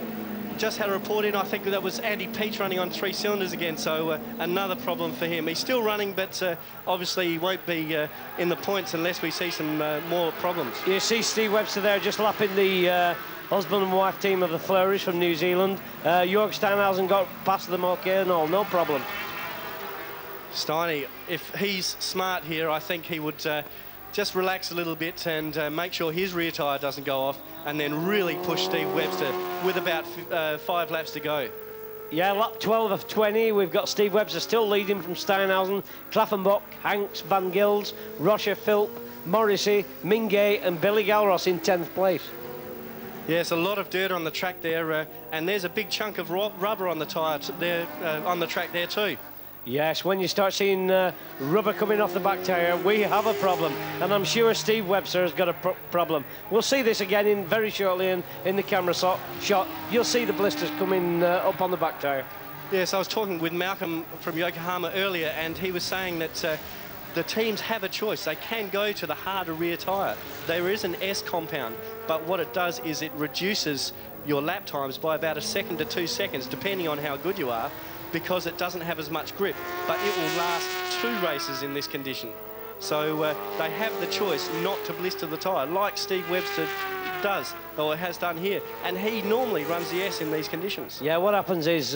A: Just had a report in. I think that was Andy Peach running on 3 cylinders again. So another problem for him. He's still running, but obviously he won't be in the points unless we see some more problems.
B: You see Steve Webster there just lapping the husband and wife team of the Flurries from New Zealand. Jörg Steinhausen got past them okay and all, no problem.
A: Steiny, if he's smart here, I think he would just relax a little bit and make sure his rear tyre doesn't go off, and then really push Steve Webster with about 5 laps to go.
B: Yeah, lap 12 of 20. We've got Steve Webster still leading from Steinhausen, Klaffenbach, Hanks, Van Gils, Rocher, Philp, Morrissey, Mingay and Billy Galros in 10th place.
A: Yes, a lot of dirt on the track there, and there's a big chunk of rubber on the tyre there, on the track there too.
B: Yes, when you start seeing rubber coming off the back tyre, we have a problem. And I'm sure Steve Webster has got a problem. We'll see this again very shortly in the camera shot. You'll see the blisters coming up on the back tyre.
A: Yes, I was talking with Malcolm from Yokohama earlier, and he was saying that the teams have a choice. They can go to the harder rear tyre. There is an S compound, but what it does is it reduces your lap times by about 1 second to 2 seconds, depending on how good you are, because it doesn't have as much grip, but it will last 2 races in this condition. So they have the choice not to blister the tyre, like Steve Webster does, or has done here, and he normally runs the S in these conditions.
B: Yeah, what happens is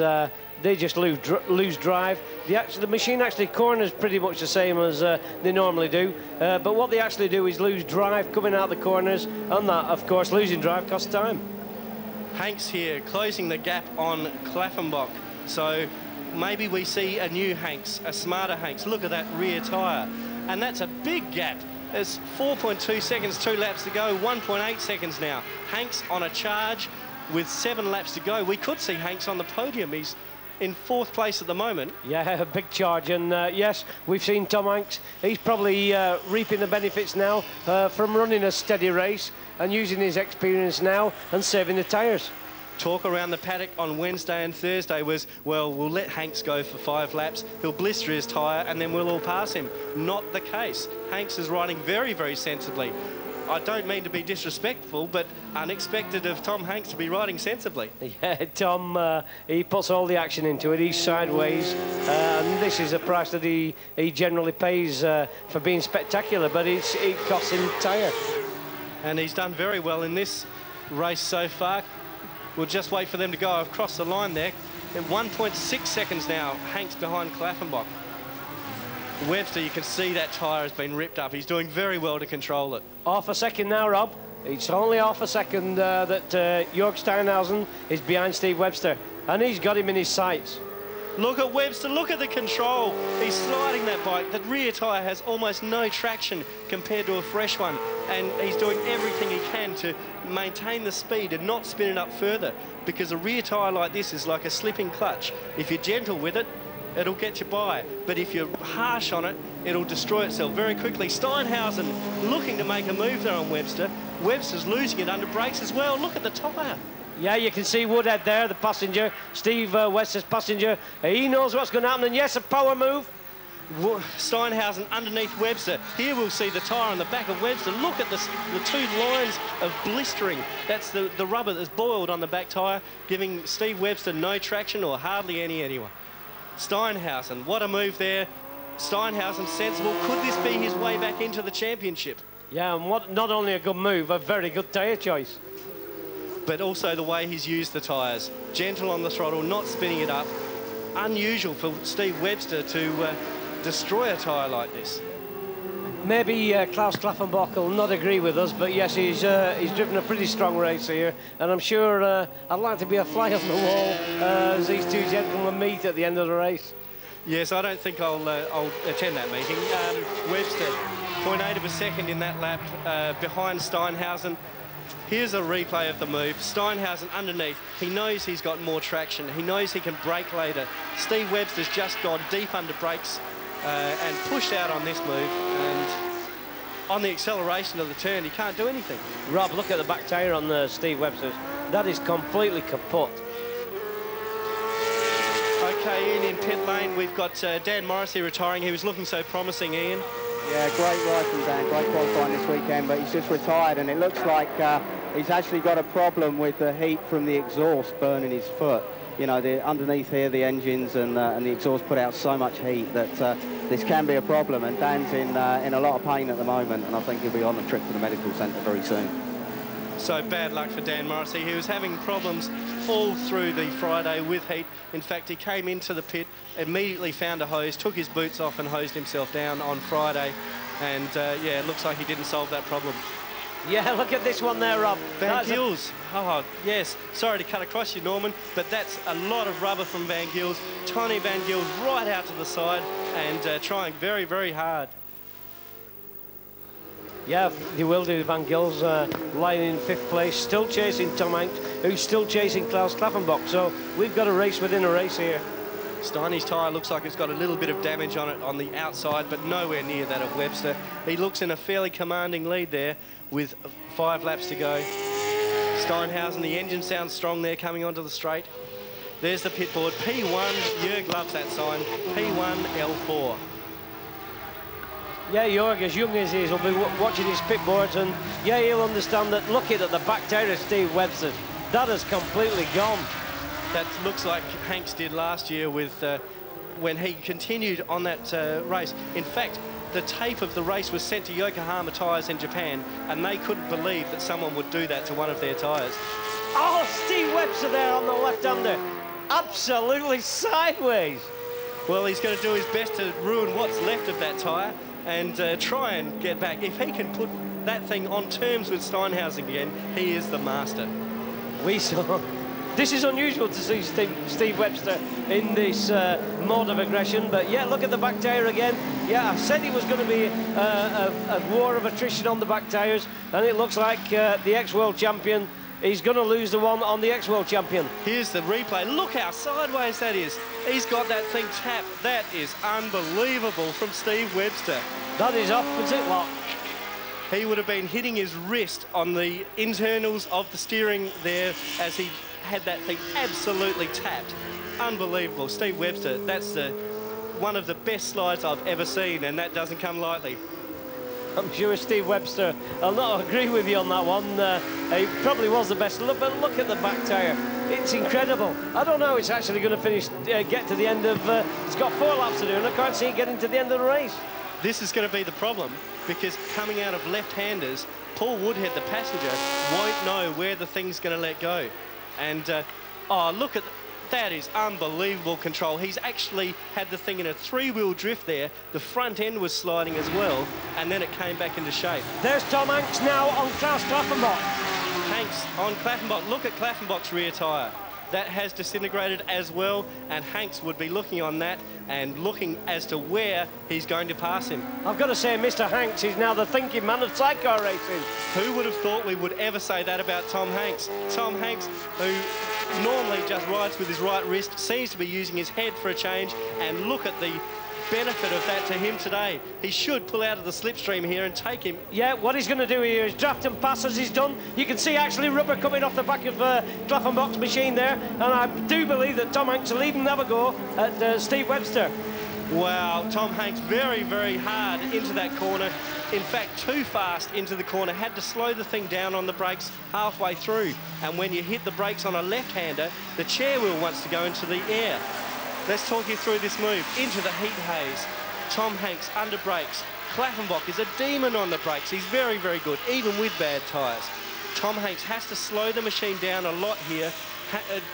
B: they just lose drive. The machine actually corners pretty much the same as they normally do, but what they actually do is lose drive coming out the corners, and that, of course, losing drive costs time.
A: Hanks here closing the gap on Klaffenbach, so maybe we see a new Hanks, a smarter Hanks. Look at that rear tyre, and that's a big gap. There's 4.2 seconds, 2 laps to go, 1.8 seconds now. Hanks on a charge with 7 laps to go. We could see Hanks on the podium. He's in 4th place at the moment.
B: Yeah, a big charge, and yes, we've seen Tom Hanks. He's probably reaping the benefits now from running a steady race and using his experience now and saving the tyres.
A: Talk around the paddock on Wednesday and Thursday was, well, we'll let Hanks go for 5 laps, he'll blister his tyre, and then we'll all pass him. Not the case. Hanks is riding very, very sensibly. I don't mean to be disrespectful, but unexpected of Tom Hanks to be riding sensibly.
B: Yeah, Tom, he puts all the action into it. He's sideways, and this is a price that he generally pays for being spectacular, but it costs him tyre.
A: And he's done very well in this race so far. We'll just wait for them to go across the line there. In 1.6 seconds now, Hanks behind Klaffenbach. Webster, you can see that tyre has been ripped up. He's doing very well to control it.
B: Half a second now, Rob. It's only half a second that Jörg Steinhausen is behind Steve Webster, and he's got him in his sights.
A: Look at Webster, look at the control. He's sliding that bike. That rear tyre has almost no traction compared to a fresh one, and he's doing everything he can to maintain the speed and not spin it up further, because a rear tyre like this is like a slipping clutch. If you're gentle with it, it'll get you by, but if you're harsh on it, it'll destroy itself very quickly. Steinhausen looking to make a move there on Webster. Webster's losing it under brakes as well. Look at the tyre.
B: Yeah, you can see Woodhead there, the passenger, Steve Webster's passenger. He knows what's going to happen, and yes, a power move.
A: Steinhausen underneath Webster. Here we'll see the tyre on the back of Webster. Look at the 2 lines of blistering. That's the rubber that's boiled on the back tyre, giving Steve Webster no traction or hardly any anyway. Steinhausen, what a move there. Steinhausen sensible. Could this be his way back into the championship?
B: Yeah, and not only a good move, a very good tyre choice.
A: But also the way he's used the tyres. Gentle on the throttle, not spinning it up. Unusual for Steve Webster to destroy a tyre like this.
B: Maybe Klaus Klaffenbach will not agree with us, but yes, he's driven a pretty strong race here, and I'm sure I'd like to be a fly on the wall as these 2 gentlemen meet at the end of the race.
A: Yes, I don't think I'll attend that meeting. Webster, 0.8 of a second in that lap behind Steinhausen. Here's a replay of the move. Steinhausen underneath. He knows he's got more traction. He knows he can brake later. Steve Webster's just gone deep under brakes and pushed out on this move. And on the acceleration of the turn, he can't do anything.
B: Rob, look at the back tyre on Steve Webster's. That is completely kaput.
A: Okay, in pit lane, we've got Dan Morrissey retiring. He was looking so promising, Ian.
C: Yeah, great ride from Dan, great qualifying this weekend, but he's just retired, and it looks like he's actually got a problem with the heat from the exhaust burning his foot. You know, underneath here, the engines and the exhaust put out so much heat that this can be a problem, and Dan's in a lot of pain at the moment, and I think he'll be on a trip to the medical centre very soon.
A: So bad luck for Dan Morrissey. He was having problems all through the Friday with heat. In fact, he came into the pit, immediately found a hose, took his boots off and hosed himself down on Friday. And yeah, it looks like he didn't solve that problem.
B: Yeah, look at this one there, Rob.
A: Van Gils. Oh, yes. Sorry to cut across you, Norman, but that's a lot of rubber from Van Gils. Tony Van Gils right out to the side and trying very, very hard.
B: Yeah, they will do. Van Gils lying in 5th place, still chasing Tom Hanks, who's still chasing Klaus Klaffenbach. So we've got a race within a race here.
A: Steiny's tyre looks like it's got a little bit of damage on it on the outside, but nowhere near that of Webster. He looks in a fairly commanding lead there with 5 laps to go. Steinhausen, the engine sounds strong there coming onto the straight. There's the pit board. P1, Jörg loves that sign. P1, L4.
B: Yeah, Jörg, as young as he is, will be watching his pit boards, and yeah, he'll understand that. Looking at the back tyre of Steve Webster, that has completely gone.
A: That looks like Hanks did last year with when he continued on that race. In fact, the tape of the race was sent to Yokohama Tyres in Japan, and they couldn't believe that someone would do that to one of their tyres.
B: Oh, Steve Webster there on the left-hander, absolutely sideways.
A: Well, he's going to do his best to ruin what's left of that tyre and try and get back. If he can put that thing on terms with Steinhausen again, he is the master.
B: We saw... This is unusual to see Steve Webster in this mode of aggression, but yeah, look at the back tyre again. Yeah, I said it was going to be a war of attrition on the back tyres, and it looks like the ex-world champion is going to lose the one on the ex-world champion.
A: Here's the replay. Look how sideways that is. He's got that thing tapped. That is unbelievable from Steve Webster.
B: That is opposite lock.
A: He would have been hitting his wrist on the internals of the steering there as he had that thing absolutely tapped. Unbelievable. Steve Webster, that's one of the best slides I've ever seen, and that doesn't come lightly.
B: I'm sure Steve Webster, I'll not agree with you on that one. He probably was the best. Look, but look at the back tyre. It's incredible. I don't know how it's actually going to finish, get to the end of... it's got 4 laps to do, and I can't see it getting to the end of the race.
A: This is going to be the problem, because coming out of left-handers, Paul Woodhead, the passenger, won't know where the thing's going to let go. And, oh, look at that is unbelievable control. He's actually had the thing in a 3-wheel drift there. The front end was sliding as well, and then it came back into shape.
B: There's Tom Hanks now on Klaus Klaffenbach.
A: Hanks on Klaffenbach. Look at Klaffenbach's rear tyre. That has disintegrated as well, and Hanks would be looking on that and looking as to where he's going to pass him.
B: I've got to say, Mr. Hanks is now the thinking man of sidecar racing.
A: Who would have thought we would ever say that about Tom Hanks? Tom Hanks, who normally just rides with his right wrist, seems to be using his head for a change, and look at the benefit of that to him today. He should pull out of the slipstream here and take him.
B: Yeah, what he's going to do here is draft and pass as he's done. You can see actually rubber coming off the back of Klaffenbach's machine there, and I do believe that Tom Hanks will even have a go at Steve Webster.
A: Wow, Tom Hanks very, very hard into that corner. In fact, too fast into the corner. Had to slow the thing down on the brakes halfway through. And when you hit the brakes on a left-hander, the chair wheel wants to go into the air. Let's talk you through this move. Into the heat haze. Tom Hanks under brakes. Klaffenbach is a demon on the brakes. He's very, very good, even with bad tyres. Tom Hanks has to slow the machine down a lot here.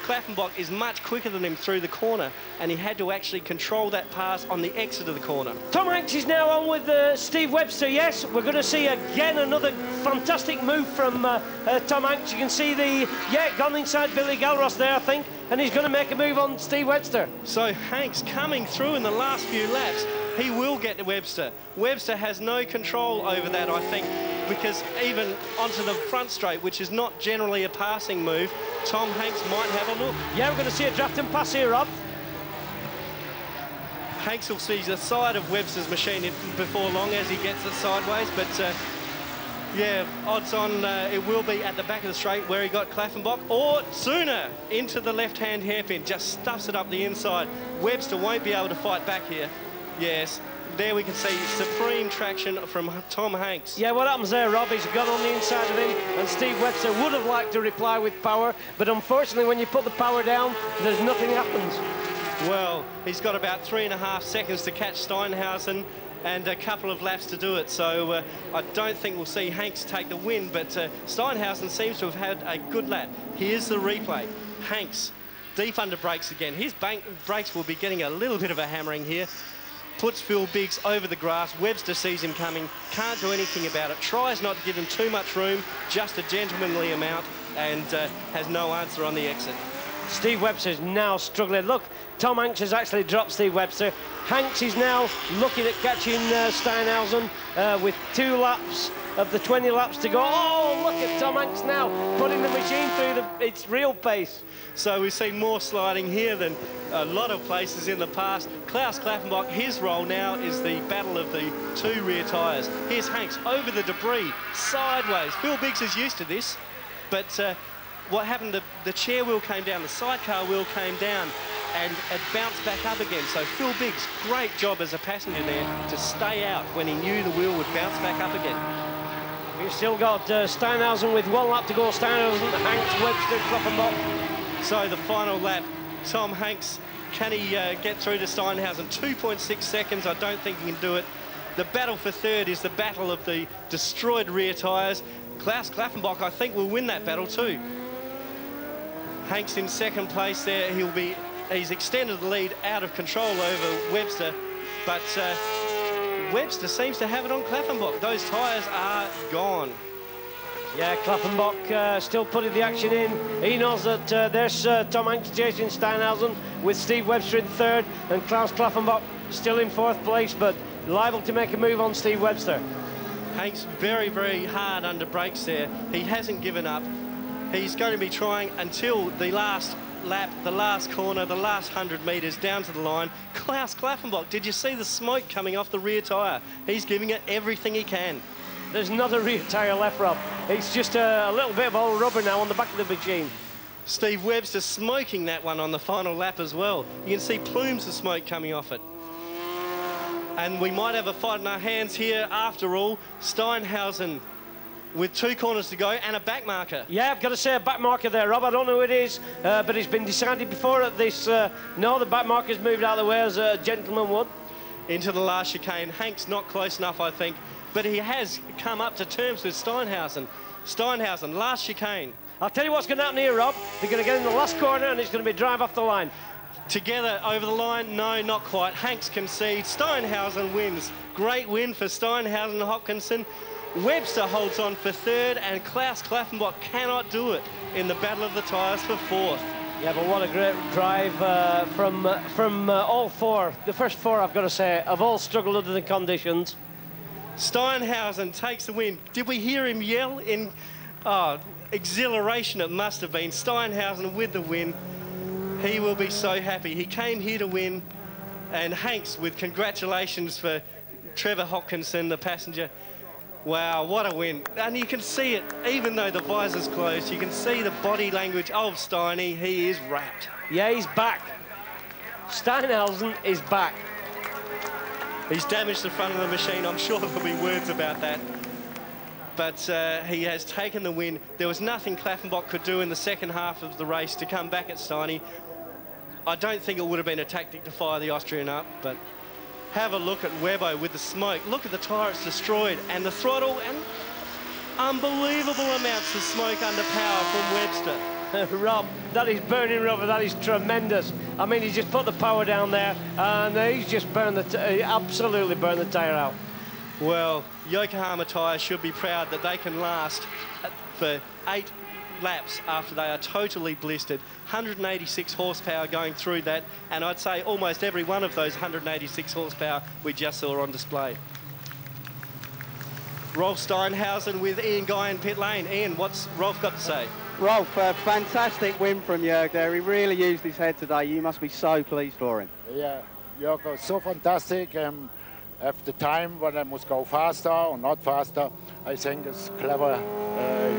A: Klaffenbach is much quicker than him through the corner, and he had to actually control that pass on the exit of the corner.
B: Tom Hanks is now on with Steve Webster. Yes, we're going to see again another fantastic move from Tom Hanks. You can see gone inside Billy Galros there, I think, and he's going to make a move on Steve Webster.
A: So Hanks coming through in the last few laps, he will get to Webster. Webster has no control over that, I think, because even onto the front straight, which is not generally a passing move, Tom Hanks might have a look.
B: Yeah, we're going to see a draft and pass here, Rob.
A: Hanks will see the side of Webster's machine before long as he gets it sideways, but yeah, odds on it will be at the back of the straight where he got Klaffenbach, or sooner into the left-hand hairpin, just stuffs it up the inside. Webster won't be able to fight back here. Yes, there we can see supreme traction from Tom Hanks.
B: Yeah, what happens there, Rob, he's got on the inside of him, and Steve Webster would have liked to reply with power, but unfortunately when you put the power down, there's nothing happens.
A: Well, he's got about 3.5 seconds to catch Steinhausen. and a couple of laps to do it. So I don't think we'll see Hanks take the win, but Steinhausen seems to have had a good lap. Here's the replay. Hanks deep under brakes again. His brakes will be getting a little bit of a hammering here. Puts Phil Biggs over the grass. Webster sees him coming, can't do anything about it, tries not to give him too much room, just a gentlemanly amount, and has no answer on the exit.
B: Steve Webster's now struggling. Look, Tom Hanks has actually dropped Steve Webster. Hanks is now looking at catching Steinhausen with 2 laps of the 20 laps to go. Oh, look at Tom Hanks now putting the machine through its real pace.
A: So we've seen more sliding here than a lot of places in the past. Klaus Klaffenbach, his role now is the battle of the 2 rear tyres. Here's Hanks over the debris, sideways. Phil Biggs is used to this, but what happened, the chair wheel came down, the sidecar wheel came down, and it bounced back up again. So Phil Biggs, great job as a passenger there to stay out when he knew the wheel would bounce back up again.
B: We've still got Steinhausen with 1 lap to go. Steinhausen, Hanks, Webster, Klaffenbach.
A: So the final lap, Tom Hanks, can he get through to Steinhausen? 2.6 seconds, I don't think he can do it. The battle for third is the battle of the destroyed rear tyres. Klaus Klaffenbach, I think, will win that battle too. Hanks in second place there. He's extended the lead out of control over Webster, but Webster seems to have it on Klaffenbach. Those tyres are gone.
B: Yeah, Klaffenbach still putting the action in. He knows that there's Tom Hanks chasing Steinhausen with Steve Webster in third and Klaus Klaffenbach still in 4th place, but liable to make a move on Steve Webster.
A: Hanks very, very hard under brakes there. He hasn't given up. He's going to be trying until the last lap, the last corner, the last 100 metres down to the line. Klaus Klaffenbach, did you see the smoke coming off the rear tyre? He's giving it everything he can.
B: There's not a rear tyre left, Rob. It's just a little bit of old rubber now on the back of the machine.
A: Steve Webster smoking that one on the final lap as well. You can see plumes of smoke coming off it. And we might have a fight in our hands here after all. Steinhausen with 2 corners to go and a back marker.
B: Yeah, I've got to say a back marker there, Rob. I don't know who it is, but it's been decided before at this. No, the back marker's moved out of the way as a gentleman would.
A: Into the last chicane. Hanks not close enough, I think. But he has come up to terms with Steinhausen. Steinhausen, last chicane.
B: I'll tell you what's going to happen here, Rob. They're going to get in the last corner and it's going to be drive off the line.
A: Together over the line? No, not quite. Hanks concedes. Steinhausen wins. Great win for Steinhausen Hopkinson. Webster holds on for third and Klaus Klaffenbach cannot do it in the battle of the tyres for 4th.
B: Yeah, but what a great drive from all 4. The first 4, I've got to say, have all struggled under the conditions.
A: Steinhausen takes the win. Did we hear him yell in exhilaration? It must have been. Steinhausen with the win. He will be so happy. He came here to win. And Hanks with congratulations for Trevor Hopkinson, the passenger. Wow, what a win. And you can see it, even though the visor's closed, you can see the body language of Steiny. He is wrapped.
B: Yeah, he's back. Steinhausen is back.
A: He's damaged the front of the machine. I'm sure there'll be words about that. But he has taken the win. There was nothing Klaffenbach could do in the second half of the race to come back at Steiny. I don't think it would have been a tactic to fire the Austrian up, but have a look at Webbo with the smoke. Look at the tyre, it's destroyed, and the throttle, and unbelievable amounts of smoke under power from Webster.
B: Rob, that is burning rubber, that is tremendous. I mean, he's just put the power down there, and he's just burned absolutely burned the tyre out.
A: Well, Yokohama tyres should be proud that they can last for 8 laps after they are totally blistered. 186 horsepower going through that, and I'd say almost every one of those 186 horsepower we just saw on display. Rolf Steinhausen with Ian Guy in pit lane. Ian, what's Rolf got to say?
C: Rolf, fantastic win from Jörg there. He really used his head today. You must be so pleased for him.
G: Yeah, Jörg was so fantastic. At the time when I must go faster or not faster, I think it's clever.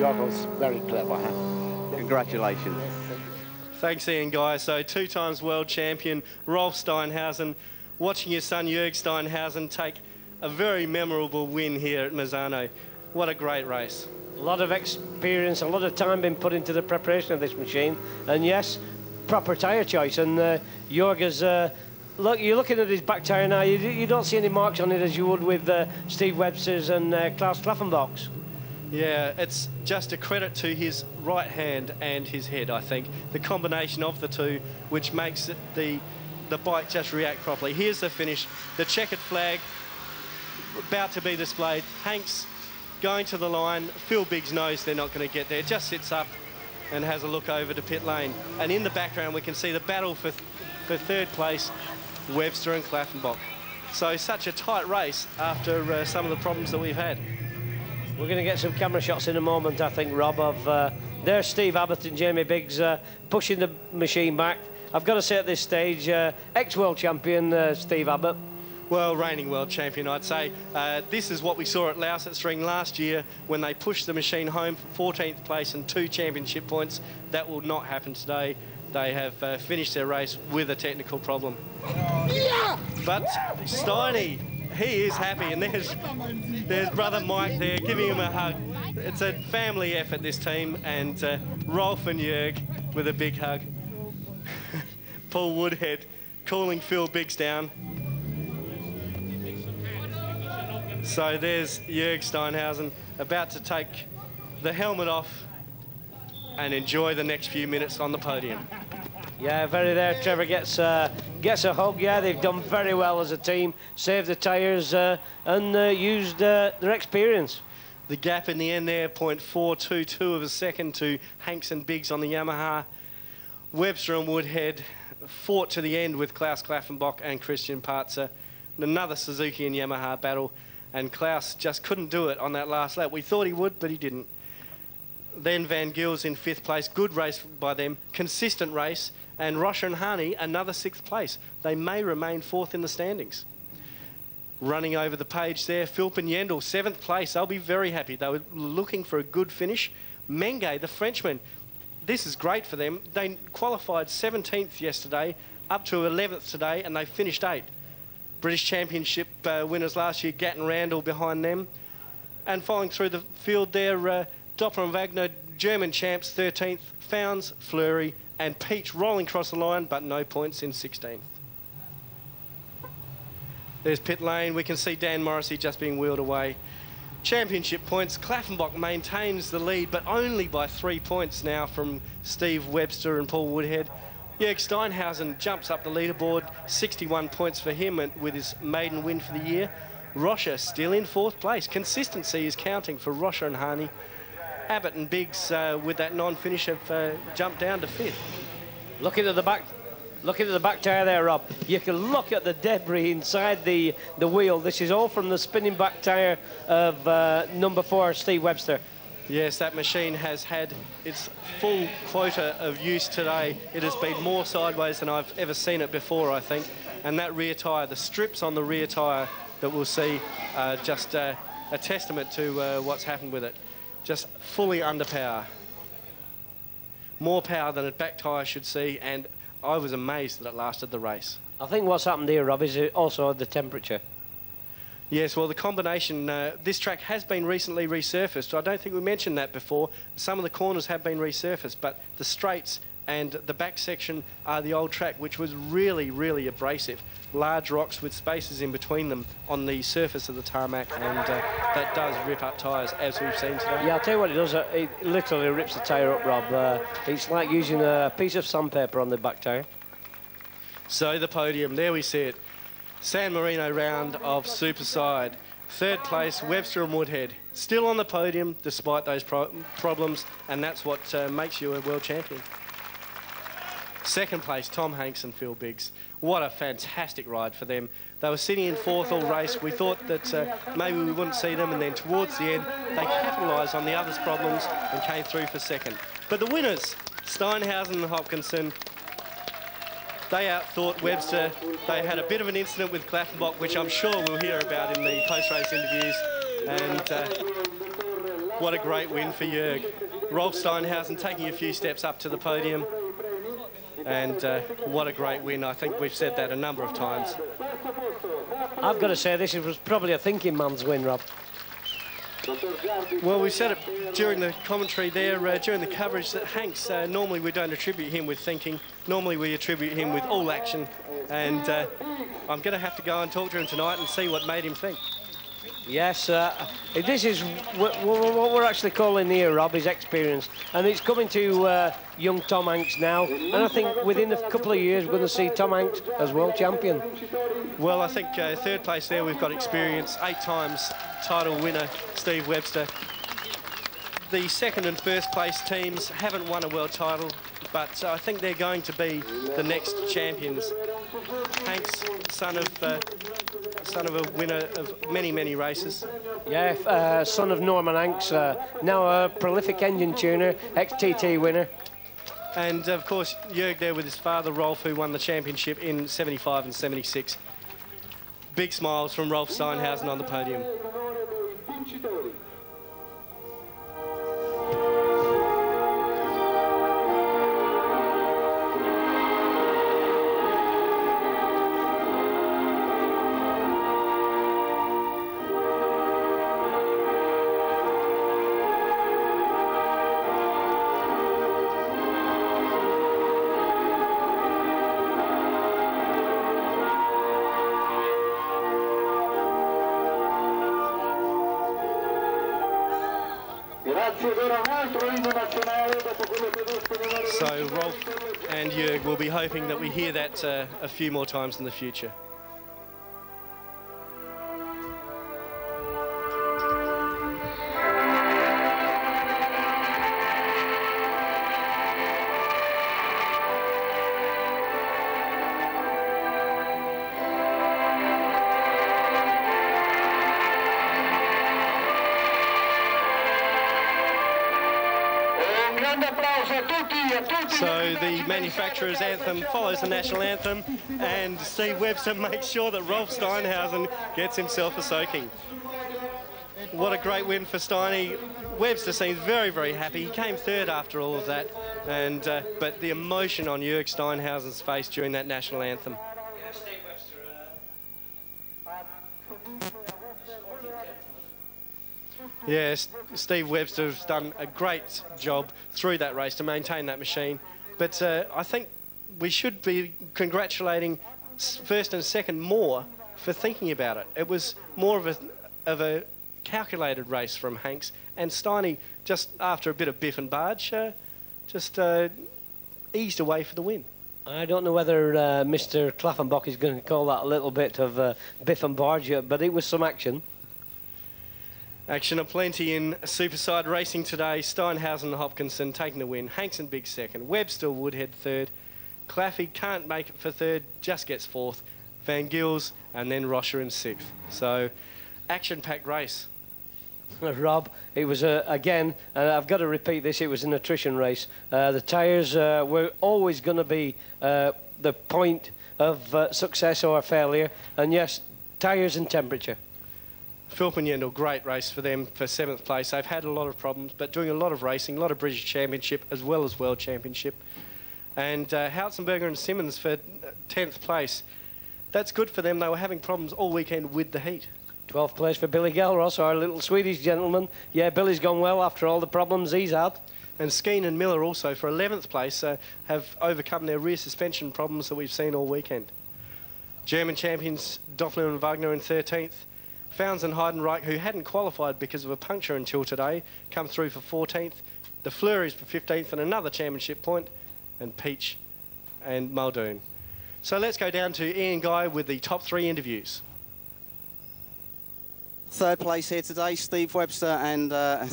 G: Jörg was very clever. Huh?
C: Congratulations.
G: Yes, thank you.
A: Thanks, Ian Guy. So 2 times world champion Rolf Steinhausen, watching your son Jörg Steinhausen take a very memorable win here at Misano. What a great race.
B: A lot of experience, a lot of time been put into the preparation of this machine, and yes, proper tyre choice, and Jörg has look, you're looking at his back tyre now. You don't see any marks on it as you would with Steve Webster's and Klaus Klaffenbach's.
A: Yeah, it's just a credit to his right hand and his head, I think. The combination of the two, which makes it the bike just react properly. Here's the finish. The checkered flag about to be displayed. Hanks going to the line. Phil Biggs knows they're not going to get there. Just sits up and has a look over to pit lane. And in the background, we can see the battle for third place, Webster and Klaffenbach. So such a tight race after some of the problems that we've had.
B: We're going to get some camera shots in a moment, I think, Rob, of there's Steve Abbott and Jamie Biggs pushing the machine back. I've got to say at this stage, ex-world champion Steve Abbott.
A: Well, reigning world champion, I'd say. This is what we saw at Lausitz last year when they pushed the machine home for 14th place and 2 championship points. That will not happen today. They have finished their race with a technical problem. Yeah! But Steiny, he is happy, and there's brother Mike there giving him a hug. It's a family effort, this team, and Rolf and Jörg with a big hug. Paul Woodhead calling Phil Biggs down. So there's Jörg Steinhausen about to take the helmet off and enjoy the next few minutes on the podium.
B: Yeah, very there. Trevor gets a hug. Yeah, they've done very well as a team, saved the tyres and used their experience.
A: The gap in the end there, 0.422 of a second to Hanks and Biggs on the Yamaha. Webster and Woodhead fought to the end with Klaus Klaffenbach and Christian Partzer. Another Suzuki and Yamaha battle, and Klaus just couldn't do it on that last lap. We thought he would, but he didn't. Then Van Gils in 5th place. Good race by them. Consistent race. And Rocha and Hani, another 6th place. They may remain 4th in the standings. Running over the page there, Philp and Yendel, 7th place. They'll be very happy. They were looking for a good finish. Menge, the Frenchman, this is great for them. They qualified 17th yesterday, up to 11th today, and they finished 8th. British Championship winners last year, Gatton Randall behind them. And following through the field there, Doppler and Wagner, German champs, 13th. Fownes, Fleury, and Peach rolling across the line, but no points in 16th. There's pit lane. We can see Dan Morrissey just being wheeled away. Championship points. Klaffenbach maintains the lead, but only by 3 points now from Steve Webster and Paul Woodhead. Jörg Steinhausen jumps up the leaderboard, 61 points for him with his maiden win for the year. Rocha still in 4th place. Consistency is counting for Rocha and Hani. Abbott and Biggs with that non-finish have jumped down to 5th.
B: Looking at the back tyre there, Rob. You can look at the debris inside the wheel. This is all from the spinning back tyre of number 4, Steve Webster.
A: Yes, that machine has had its full quota of use today. It has been more sideways than I've ever seen it before, I think. And that rear tyre, the strips on the rear tyre that we'll see, just a testament to what's happened with it. Just fully under power. More power than a back tyre should see, and I was amazed that it lasted the race.
B: I think what's happened here, Rob, is also the temperature.
A: Yes, well, the combination, this track has been recently resurfaced. I don't think we mentioned that before. Some of the corners have been resurfaced, but the straights and the back section are the old track, which was really, really abrasive. Large rocks with spaces in between them on the surface of the tarmac, and that does rip up tyres, as we've seen today.
B: Yeah, I'll tell you what it does. It literally rips the tyre up, Rob. It's like using a piece of sandpaper on the back tyre.
A: So the podium, there we see it. San Marino round of Superside. 3rd place, Webster and Woodhead. Still on the podium despite those problems, and that's what makes you a world champion. 2nd place, Tom Hanks and Phil Biggs. What a fantastic ride for them. They were sitting in 4th all race. We thought that maybe we wouldn't see them, and then towards the end, they capitalised on the others' problems and came through for 2nd. But the winners, Steinhausen and Hopkinson, they outthought Webster. They had a bit of an incident with Klaffenbach, which I'm sure we'll hear about in the post-race interviews. And what a great win for Jörg. Rolf Steinhausen taking a few steps up to the podium. And what a great win. I think we've said that a number of times.
B: I've got to say, this was probably a thinking man's win, Rob.
A: Well, we said it during the commentary there, during the coverage, that Hanks, normally we don't attribute him with thinking. Normally we attribute him with all action. And I'm going to have to go and talk to him tonight and see what made him think.
B: Yes, this is what we're actually calling here, Rob, is experience. And it's coming to young Tom Hanks now. And I think within a couple of years we're going to see Tom Hanks as world champion.
A: Well, I think third place there, we've got experience. 8 times title winner, Steve Webster. The second and first place teams haven't won a world title, but I think they're going to be the next champions. Hanks, son of a winner of many, many races.
B: Yeah, son of Norman Hanks, now a prolific engine tuner, ex-TT winner.
A: And, of course, Jörg there with his father, Rolf, who won the championship in 75 and 76. Big smiles from Rolf Steinhausen on the podium. So Rolf and Jörg will be hoping that we hear that a few more times in the future. So the manufacturer's anthem follows the national anthem, and Steve Webster makes sure that Rolf Steinhausen gets himself a soaking. What a great win for Steiny. Webster seems very, very happy. He came third after all of that, and but the emotion on Jörg Steinhausen's face during that national anthem. Yes, Steve Webster's done a great job through that race to maintain that machine. But I think we should be congratulating first and second more for thinking about it. It was more of a calculated race from Hanks, and Steiny, just after a bit of biff and barge, just eased away for the win.
B: I don't know whether Mr. Klaffenbach is going to call that a little bit of biff and barge, but it was some action.
A: Action aplenty in Superside racing today. Steinhausen and Hopkinson taking the win. Hanks and big second. Webster Woodhead third. Claffey can't make it for third, just gets fourth. Van Gils and then Roscher in sixth. So, action-packed race.
B: Rob, it was, again, I've got to repeat this, it was an attrition race. The tyres were always going to be the point of success or failure. And yes, tyres and temperature.
A: Philp and Yendall, great race for them for 7th place. They've had a lot of problems, but doing a lot of racing, a lot of British Championship as well as World Championship. And Hautzenberger and Simmons for 10th place. That's good for them. They were having problems all weekend with the heat.
B: 12th place for Billy Gelros, our little Swedish gentleman. Yeah, Billy's gone well after all the problems he's had.
A: And Skeen and Miller also for 11th place have overcome their rear suspension problems that we've seen all weekend. German champions Doppler and Wagner in 13th. Fownes and Heidenreich, who hadn't qualified because of a puncture until today, come through for 14th. The Fleuries for 15th and another championship point, and Peach and Muldoon. So let's go down to Ian Guy with the top 3 interviews.
C: Third place here today, Steve Webster and I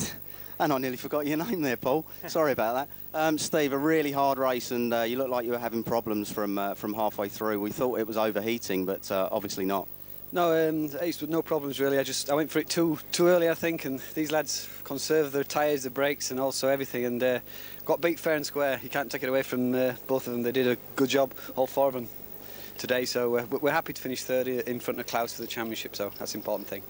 C: nearly forgot your name there, Paul. Sorry about that. Steve, a really hard race, and you look like you were having problems from halfway through. We thought it was overheating, but obviously not.
D: No, no problems really. I went for it too early, I think, and these lads conserved their tyres, the brakes, and also everything, and got beat fair and square. You can't take it away from both of them. They did a good job, all 4 of them, today. So we're happy to finish third in front of Klaus for the championship. So that's the important thing.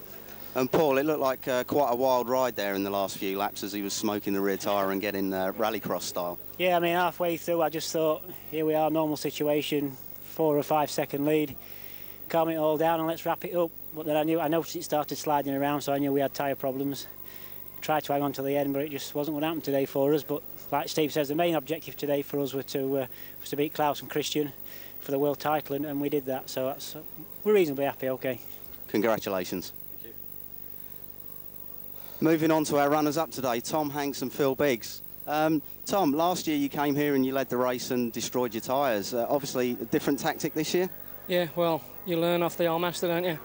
C: And Paul, it looked like quite a wild ride there in the last few laps as he was smoking the rear tyre and getting rallycross style.
H: Yeah, I mean, halfway through, I just thought, here we are, normal situation, 4 or 5 second lead. Calm it all down and let's wrap it up. But then I noticed it started sliding around, so I knew we had tyre problems. Tried to hang on to the end, but it just wasn't going to happen today for us. But like Steve says, the main objective today for us was to beat Klaus and Christian for the world title, and we did that. So we're reasonably happy. Okay.
C: Congratulations. Thank you. Moving on to our runners-up today, Tom Hanks and Phil Biggs. Tom, last year you came here and you led the race and destroyed your tyres. Obviously, a different tactic this year?
I: Yeah, well, you learn off the old master, don't you?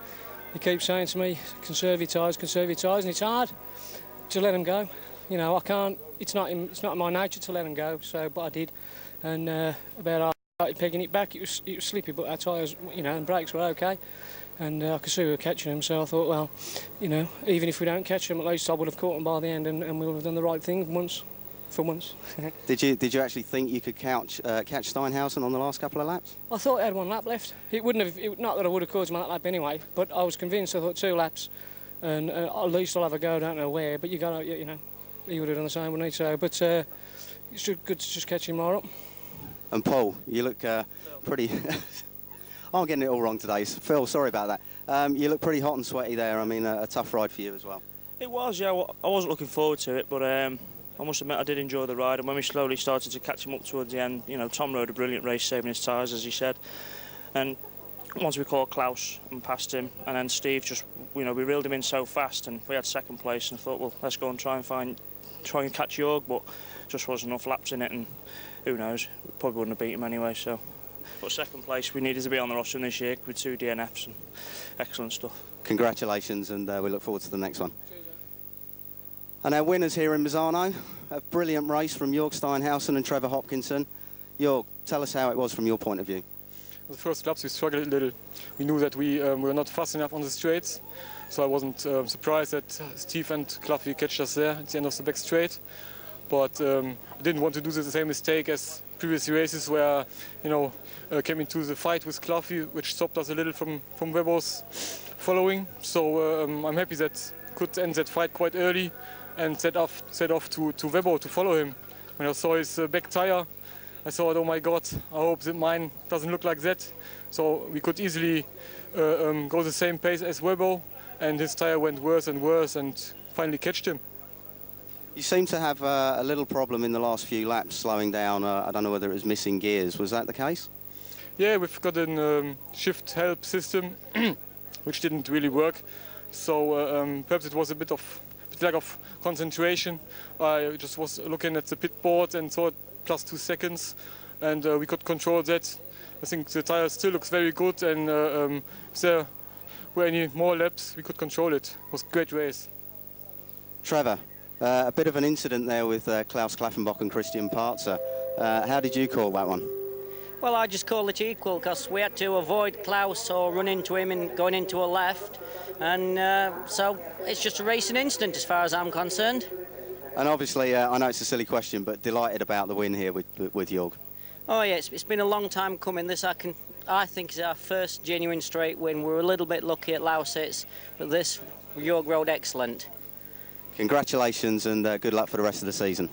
I: He keeps saying to me, conserve your tyres, and it's hard to let them go. You know, I can't, it's not in my nature to let them go, so, but I did. And about half I started pegging it back, it was slippy, but our tyres, you know, and brakes were okay. And I could see we were catching them, so I thought, well, you know, even if we don't catch them, at least I would have caught them by the end, and we would have done the right thing for once.
C: Did you actually think you could catch Steinhausen on the last couple of laps?
I: I thought I had one lap left. It wouldn't have, not that I would have caught him on that lap anyway, but I was convinced. I thought 2 laps, and at least I'll have a go. I don't know where, but you got to, you know, he would have done the same, wouldn't he? So, but it's good to just catch him more up.
C: And Paul, you look pretty. I'm getting it all wrong today. Phil, sorry about that. You look pretty hot and sweaty there. I mean, a tough ride for you as well.
J: It was, yeah. I wasn't looking forward to it, but I must admit I did enjoy the ride. And when we slowly started to catch him up towards the end, you know, Tom rode a brilliant race, saving his tyres, as he said. And once we caught Klaus and passed him, and then Steve just, you know, we reeled him in so fast, and we had second place, and thought, well, let's go and try and catch Jorg, but just wasn't enough laps in it, and who knows, we probably wouldn't have beat him anyway. So, but second place, we needed to be on the rostrum this year with 2 DNFs and excellent stuff.
C: Congratulations, and we look forward to the next one. And our winners here in Misano, a brilliant race from Jorg Steinhausen and Trevor Hopkinson. Jorg, tell us how it was from your point of view.
E: The first laps we struggled a little. We knew that we were not fast enough on the straights, so I wasn't surprised that Steve and Cluffy catched us there at the end of the back straight. But I didn't want to do the same mistake as previous races where, you know, came into the fight with Cluffy, which stopped us a little from Webber's following. So I'm happy that could end that fight quite early and set off to Webber to follow him. When I saw his back tire, I thought, oh my God, I hope that mine doesn't look like that. So we could easily go the same pace as Webber, and his tire went worse and worse, and finally catched him.
C: You seem to have a little problem in the last few laps, slowing down. I don't know whether it was missing gears. Was that the case?
E: Yeah, we've got a shift help system, which didn't really work. So perhaps it was a bit lack of concentration. I just was looking at the pit board and saw it plus 2 seconds, and we could control that. I think the tire still looks very good, and if there were any more laps, we could control it. It was a great race.
C: Trevor, a bit of an incident there with Klaus Klaffenbach and Christian Partzer. How did you call that one?
K: Well, I just call it equal because we had to avoid Klaus or run into him and going into a left, and so it's just a racing incident as far as I'm concerned.
C: And obviously, I know it's a silly question, but delighted about the win here with Jorg.
K: Oh yeah, it's been a long time coming. This I think is our first genuine straight win. We were a little bit lucky at Lausitz, but this Jorg rode excellent.
C: Congratulations and good luck for the rest of the season.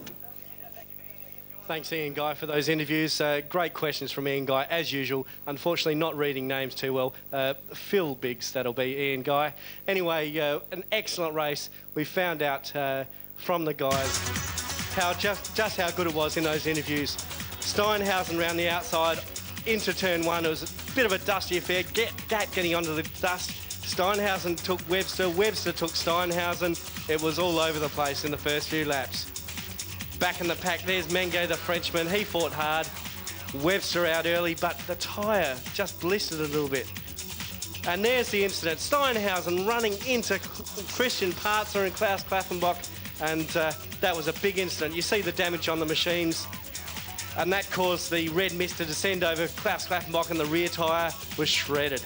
A: Thanks, Ian Guy, for those interviews. Great questions from Ian Guy, as usual. Unfortunately, not reading names too well. Phil Biggs, that'll be Ian Guy. Anyway, an excellent race. We found out from the guys how just how good it was in those interviews. Steinhausen round the outside into turn 1. It was a bit of a dusty affair. Getting onto the dust. Steinhausen took Webster. Webster took Steinhausen. It was all over the place in the first few laps. Back in the pack, there's Mengo, the Frenchman. He fought hard. Webster out early, but the tyre just blistered a little bit. And there's the incident. Steinhausen running into Christian Partzer and Klaus Klaffenbach, and that was a big incident. You see the damage on the machines, and that caused the red mist to descend over Klaus Klaffenbach, and the rear tyre was shredded.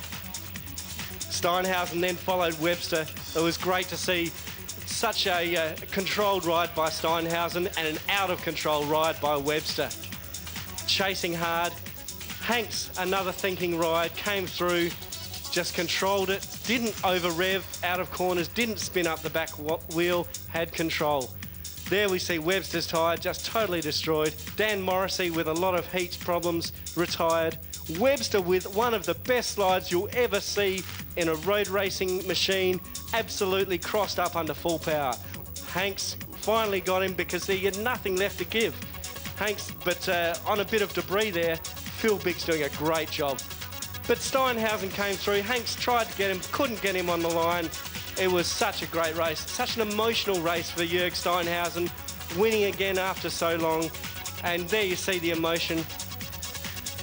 A: Steinhausen then followed Webster. It was great to see such a controlled ride by Steinhausen and an out-of-control ride by Webster. Chasing hard. Hanks, another thinking ride, came through, just controlled it, didn't over-rev out of corners, didn't spin up the back wheel, had control. There we see Webster's tyre just totally destroyed. Dan Morrissey with a lot of heat problems, retired. Webster with one of the best slides you'll ever see in a road racing machine, absolutely crossed up under full power. Hanks finally got him because he had nothing left to give. Hanks, but on a bit of debris there, Phil Bick's doing a great job. But Steinhausen came through. Hanks tried to get him, couldn't get him on the line. It was such a great race, such an emotional race for Jörg Steinhausen, winning again after so long. And there you see the emotion,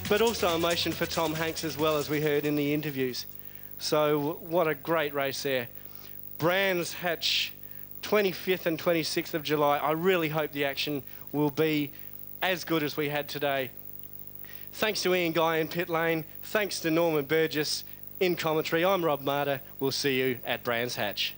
A: but also emotion for Tom Hanks as well, as we heard in the interviews. So what a great race there. Brands Hatch, 25th and 26th of July. I really hope the action will be as good as we had today. Thanks to Ian Guy in pit lane. Thanks to Norman Burgess in commentary. I'm Rob Marder. We'll see you at Brands Hatch.